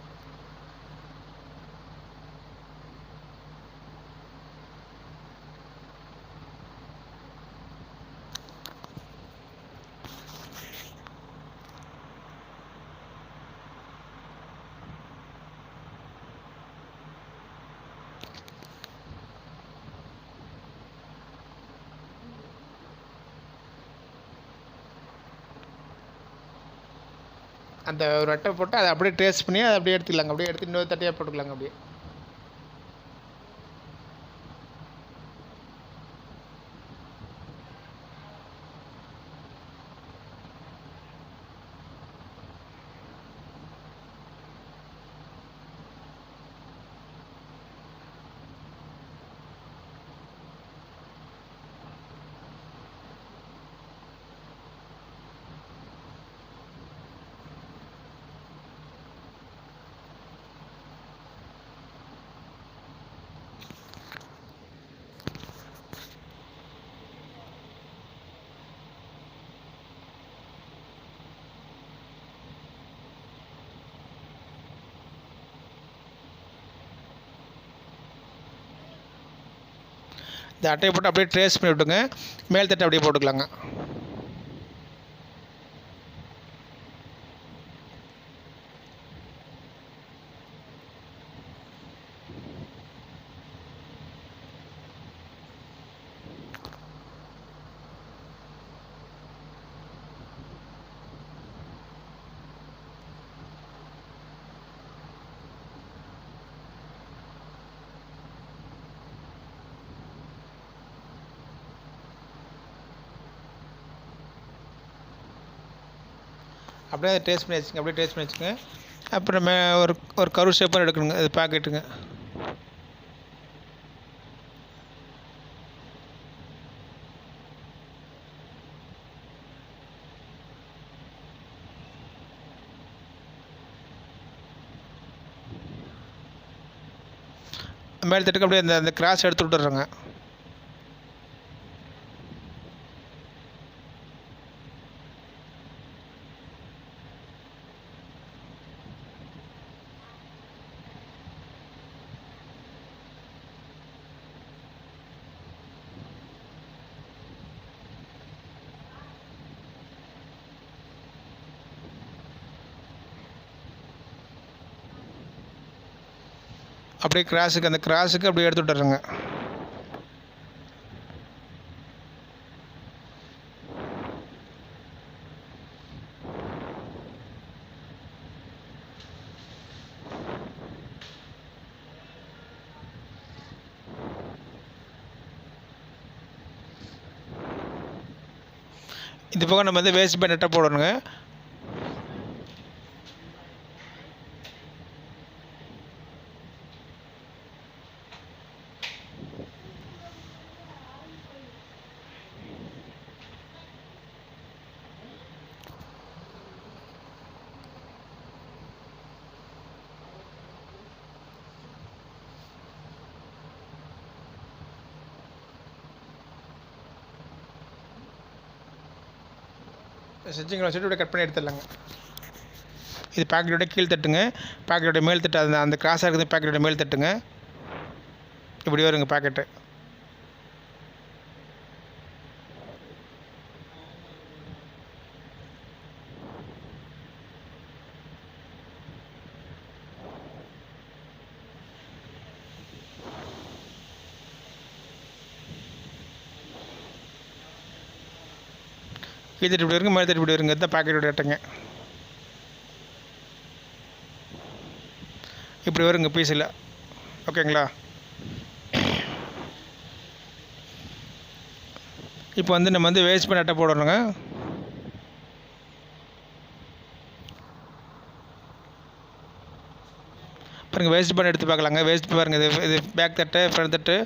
அந்த ஒரு அட்டை போட்டு அதை அப்படியே ட்ரேஸ் பண்ணி அதை அப்படியே எடுத்துக்கலாங்க. அப்படியே எடுத்து இன்னொரு தட்டையாக போட்டுக்கலாங்க. அப்படியே இந்த அட்டையை போட்டு அப்படியே ட்ரேஸ் பண்ணி விட்டுங்க. மேல் தட்டை அப்படியே போட்டுக்கலாங்க. அப்படியே அதை டேஸ்ட் பண்ணி வச்சுங்க. அப்படியே டேஸ்ட் பண்ணி வச்சுங்க. அப்புறம் ஒரு கரு ஷேப்பாக எடுக்கணுங்க. அது பாக்கெட்டுங்க. மேல் தட்டுக்கு அப்படியே அந்த கிராஸ் எடுத்து விட்டுறோங்க. அப்படியே அந்த கிராஸுக்கு அப்படியே எடுத்து விட்டுறோங்க. இந்த பக்கம் நம்ம வந்து வேஸ்ட் பேண்ட் நெட்டாக போடணுங்க. செஞ்சுங்களா வச்சுட்டு இப்படி கட் பண்ணி எடுத்துடலாங்க. இது பேக்கெட்டோட கீழ் தட்டுங்க. பேக்கெட்டோட மேல் தட்டு அந்த கிராஸாக இருக்குது. பேக்கெட்டோட மேல் தட்டுங்க. இப்படி வருங்க பேக்கெட்டு. கீழ் தட்டு இப்படி வருங்க. மேல் தட்டு இப்படி வருங்க. இதுதான் பேக்கெட்டோட அட்டைங்க. இப்படி வருங்க பீஸில். ஓகேங்களா? இப்போ வந்து நம்ம வந்து வேஸ்ட் பண்ண அட்டை போடணுங்க. பாருங்கள், வேஸ்ட் பண்ண எடுத்து பார்க்கலாங்க. வேஸ்ட் பாருங்கள். இது பேக் தட்டு, ஃப்ரண்ட் தட்டு.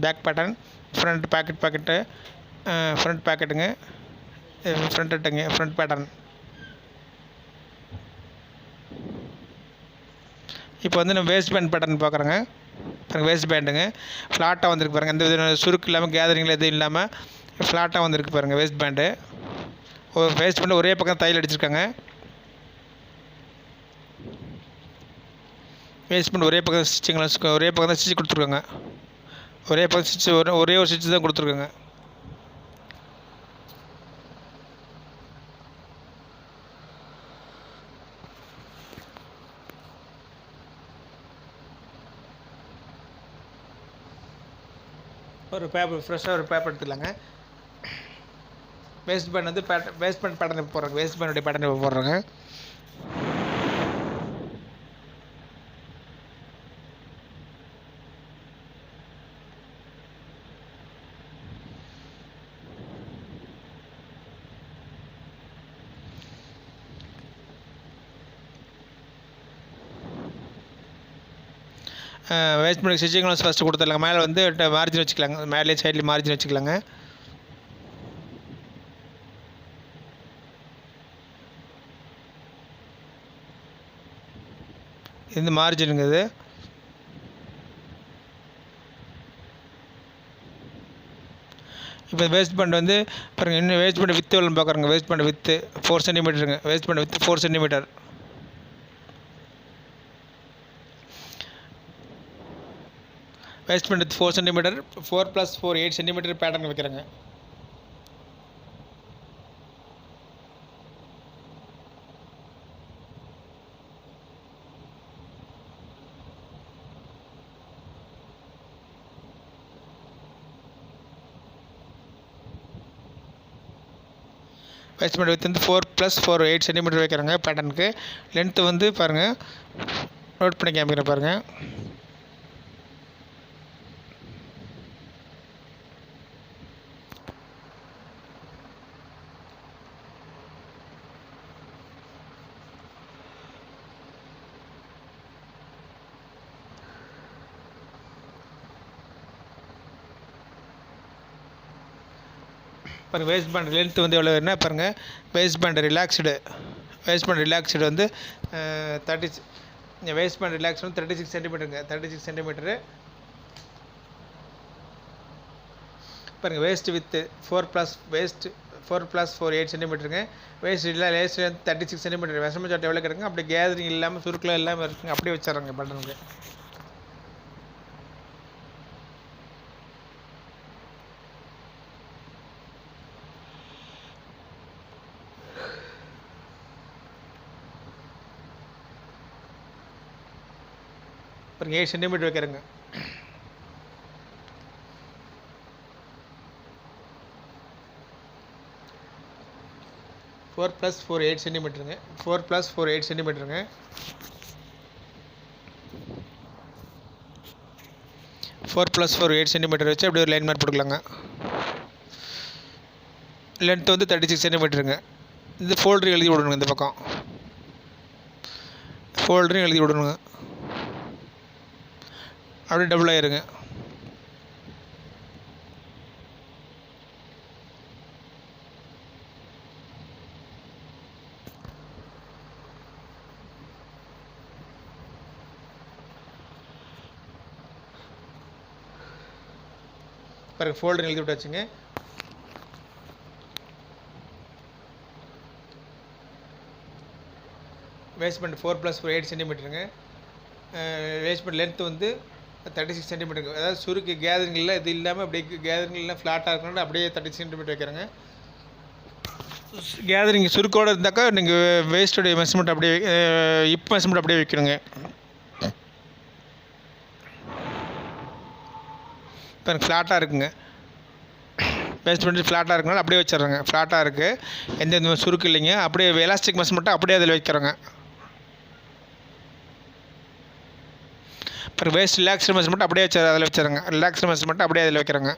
Back pattern, front pocket, front பேக்கெட்டுங்க, ஃப்ரண்ட் அட்டைங்க, ஃப்ரண்ட் பேட்டர்ன். இப்போ வந்து நம்ம வேஸ்ட் பேண்ட் பேட்டர்ன் பார்க்குறோங்க. பாருங்கள், வேஸ்ட் பேண்டுங்க ஃப்ளாட்டாக வந்திருக்கு பாருங்கள். எந்த வித சுருக்கு இல்லாமல், கேதரிங்கில் எதுவும் இல்லாமல் ஃப்ளாட்டாக வந்திருக்கு பாருங்கள் வேஸ்ட் பேண்டு. வேஸ்ட் பேண்டு ஒரே பக்கம் தையல் அடிச்சிருக்காங்க. வேஸ்ட் பேண்ட் ஒரே பக்கம் ஸ்டிச்சிங்களா, ஒரே பக்கம் தான் ஸ்டிச் கொடுத்துருக்காங்க. ஒரே பக்கம் ஸ்டிச், ஒரே ஒரு ஸ்டிச் தான் கொடுத்துருக்காங்க. ஒரு பேப்பர், ஃப்ரெஷ்ஷாக ஒரு பேப்பர் எடுத்துக்கலாங்க. வேஸ்ட் பேண்ட் வந்து வேஸ்ட் பேண்ட் பேட்டர்ன் போடுறாங்க, வேஸ்ட் பேண்டுடைய பேட்டர்ன் போடுறாங்க. வேஸ்ட் பேண்ட் ஸ்டிச்சிங் ஃபஸ்ட்டு கொடுத்துடலாங்க. மேலே வந்து மார்ஜின் வச்சுக்கலாங்க, மேலே சைட்லேயும் மார்ஜின் வச்சுக்கலாங்க. இந்த மார்ஜினுங்க இப்போ வேஸ்ட் பேண்ட் வந்து பாருங்கள், இன்னும் வேஸ்ட் பேண்ட் வித்து எவ்வளோ பார்க்குறங்க. வேஸ்ட் பேண்ட் வித்து 4 சென்டிமீட்டருங்க. Waist band width 4 centimetre. Waist band width 4 centimetre, 4 + 4 8 centimetre pattern வைக்கிறேங்க. வேஸ்ட் பேண்ட் வித் வந்து 4 + 4 8 சென்டிமீட்டர் வைக்கிறேங்க பேட்டர்னுக்கு. லென்த்து வந்து பாருங்கள், நோட் பண்ணி காமிக்கிறேன் பாருங்கள். பாருங்கள் வேஸ்ட் பேண்ட் லென்த்து வந்து எவ்வளோ என்ன பாருங்கள். வேஸ்ட் பேண்ட் ரிலாக்ஸ்டு வந்து 30, வேஸ்ட் பேண்ட் ரிலாக்ஸ்டு வந்து 36 சென்டிமீட்டருங்க. 36 சென்டிமீட்டரு. பாருங்கள் வேஸ்ட் வித்து 4 + 4 8 சென்டிமீட்டருங்க. வேஸ்ட் இல்லை வேஸ்ட் 36 சென்டிமீட்டர். மெஷர்மெண்ட் சார்ட் எவ்வளோ கிடைக்குங்க. அப்படி கேதரிங் இல்லாமல் சுருக்கில் இல்லாமல் இருக்குங்க, அப்படியே வச்சிடறாங்க பட்டனுக்கு. பாருங்கள் 8 சென்டிமீட்டர் வைக்கிறேங்க. ஃபோர் + 4 8 சென்டிமீட்டருங்க. 4 + 4 8 சென்டிமீட்டருங்க. 4 + 4 8 சென்டிமீட்டர் வச்சு அப்படியே ஒரு லைன் மார்க் போட்டுக்கலாங்க. லென்த் வந்து 36 சென்டிமீட்டருங்க. இது ஃபோல்டர் எழுதி விடணுங்க. இந்த பக்கம் ஃபோல்டரும் எழுதி விடணுங்க. அப்படியே டபுள் ஆயிருங்க. பாருங்கள் ஃபோல்டர் எழுதி விட்டாச்சுங்க. வேஸ்ட் பேண்ட் 4 + 4 8 சென்டிமீட்டருங்க. வேஸ்ட் பேண்ட் லென்த்து வந்து 36 சென்டிமீட்டருக்கு. அதாவது சுருக்கு கேதரிங்கில் இது இல்லாமல் அப்படியே கேதரிங்லாம் ஃப்ளாட்டாக இருக்கணும், அப்படியே 36 சென்டிமீட்டர் வைக்கிறேங்க. கேதரிங் சுருக்கோடு இருந்தாக்கா நீங்கள் வேஸ்ட்டுடைய மெஷர்மெண்ட் அப்படியே இப்போ மெஷர்மெண்ட் அப்படியே வைக்கணுங்க. இப்போ எனக்கு ஃப்ளாட்டாக இருக்குங்க. வேஸ்ட் பண்ணி ஃப்ளாட்டாக இருக்கனால அப்படியே வச்சிடுறேங்க. ஃப்ளாட்டாக இருக்குது, எந்த சுருக்கு இல்லைங்க. அப்படியே எலாஸ்டிக் மெஷர்மெண்ட்டு அப்படியே அதில் வைக்கிறேங்க. அப்புறம் வேஸ்ட் ரிலாக்ஸ்டு மெஷர்மெண்ட் அப்படியே அதில் வச்சுருங்க. ரிலாக்ஸ்டு மெஷர்மெண்ட் அப்படியே அதில் வைக்கிறேங்க.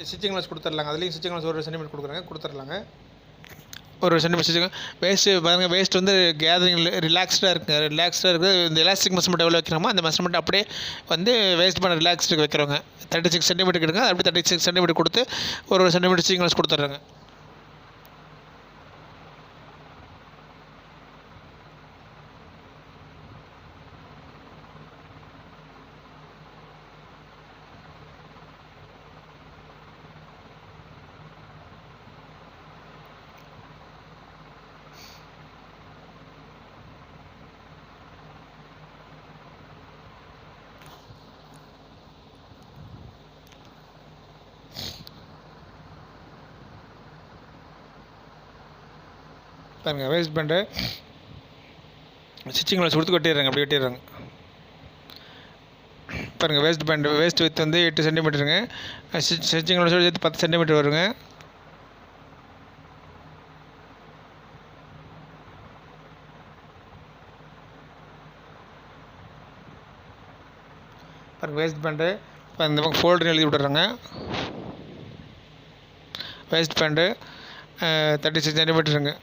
ஸ்டிச்சிங் கிளாஸ் கொடுத்துர்லாங்க. அதுலேயும் ஸ்டிச்சிங் கிளாஸ் 1 சென்டிமீட்டர் கொடுத்துர்லாங்க. 1 சென்டிமீட்டர் ஸ்டிச்சிங். வேஸ்ட்டு பாருங்கள், வேஸ்ட் வந்து கேதரிங் ரிலாக்ஸ்டாக இருக்குது. இந்த எலாஸ்டிக் மெஷர்மெண்ட் எவ்வளோ வைக்கிறோமோ அந்த மெஷர்மெண்ட் அப்படியே வந்து வேஸ்ட் பண்ண ரிலாக்ஸ்டுக்கு வைக்கிறோங்க. 36 சென்டிமீட்டர் எடுங்க. அப்படியே 36 சென்டிமீட்டர் கொடுத்து 1 சென்டிமீட்டர் ஸ்டிச்சிங் கிளாஸ் கொடுத்துட்றேங்க. பாருங்கள் வேஸ்ட் பேண்டு ஸ்டிச்சிங் லூஸ் கொடுத்து வெட்டிடுறாங்க, அப்படி வெட்டிடுறாங்க. பாருங்கள் வேஸ்ட் பேண்டு வேஸ்ட் வித் வந்து 8 சென்டிமீட்டருங்க. ஸ்டிச்சிங் லூஸ் சேர்த்து 10 சென்டிமீட்டர் வருங்க. பாருங்கள் வேஸ்ட் பேண்டு இப்போ இந்த பக்கம் ஃபோல்டர் எழுதி விட்டுறாங்க. வேஸ்ட் பேண்டு 36 சென்டிமீட்டருங்க.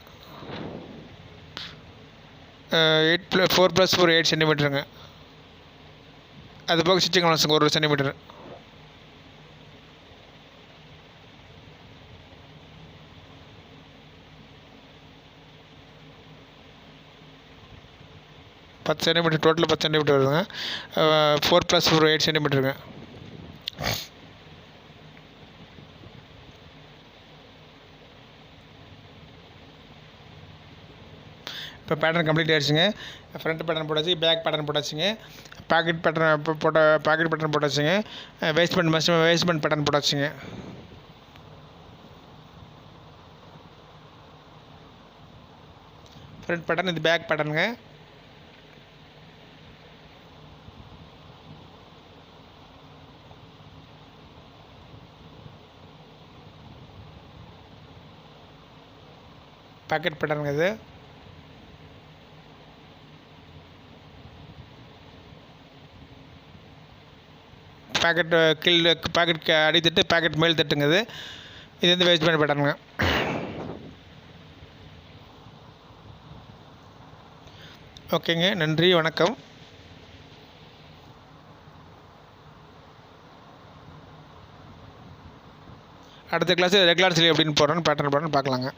4 + 4 8 சென்டிமீட்டருங்க. அது போக ஸ்டிச்சிங் அலவன்ஸுங்க 1 சென்டிமீட்டர். பத்து சென்டிமீட்டர் டோட்டல் 10 சென்டிமீட்டர் வருதுங்க. 4 + 4 8 சென்டிமீட்டருங்க. இப்போ பேட்டர்ன் கம்ப்ளீட் ஆகிடுச்சுங்க. ஃப்ரண்ட் பேட்டர்ன் போட்டாச்சு, பேக் பேட்டர்ன் போட்டாச்சுங்க, பாக்கெட் பேட்டர்ன் பாக்கெட் பேட்டர்ன் போட்டாச்சுங்க, வேஸ்ட் பேண்ட் பேட்டர்ன் போட்டாச்சுங்க. ஃப்ரண்ட் பேட்டர்ன் இது பேக் பேட்டர்னுங்க. பாக்கெட் பேட்டர்னுங்க இது. பாக்கெட் கீழே பாக்கெட் அடித்தட்டு, பாக்கெட் மேல் தட்டுங்க இது. இது வந்து வேஸ்ட் பேண்ட் பேட்டர்னுங்க. ஓகேங்க, நன்றி, வணக்கம். அடுத்த கிளாஸ் ரெகுலர் சிலை எப்படின்னு போடுறோன்னு பேட்டர்ன் பார்க்கலாங்க.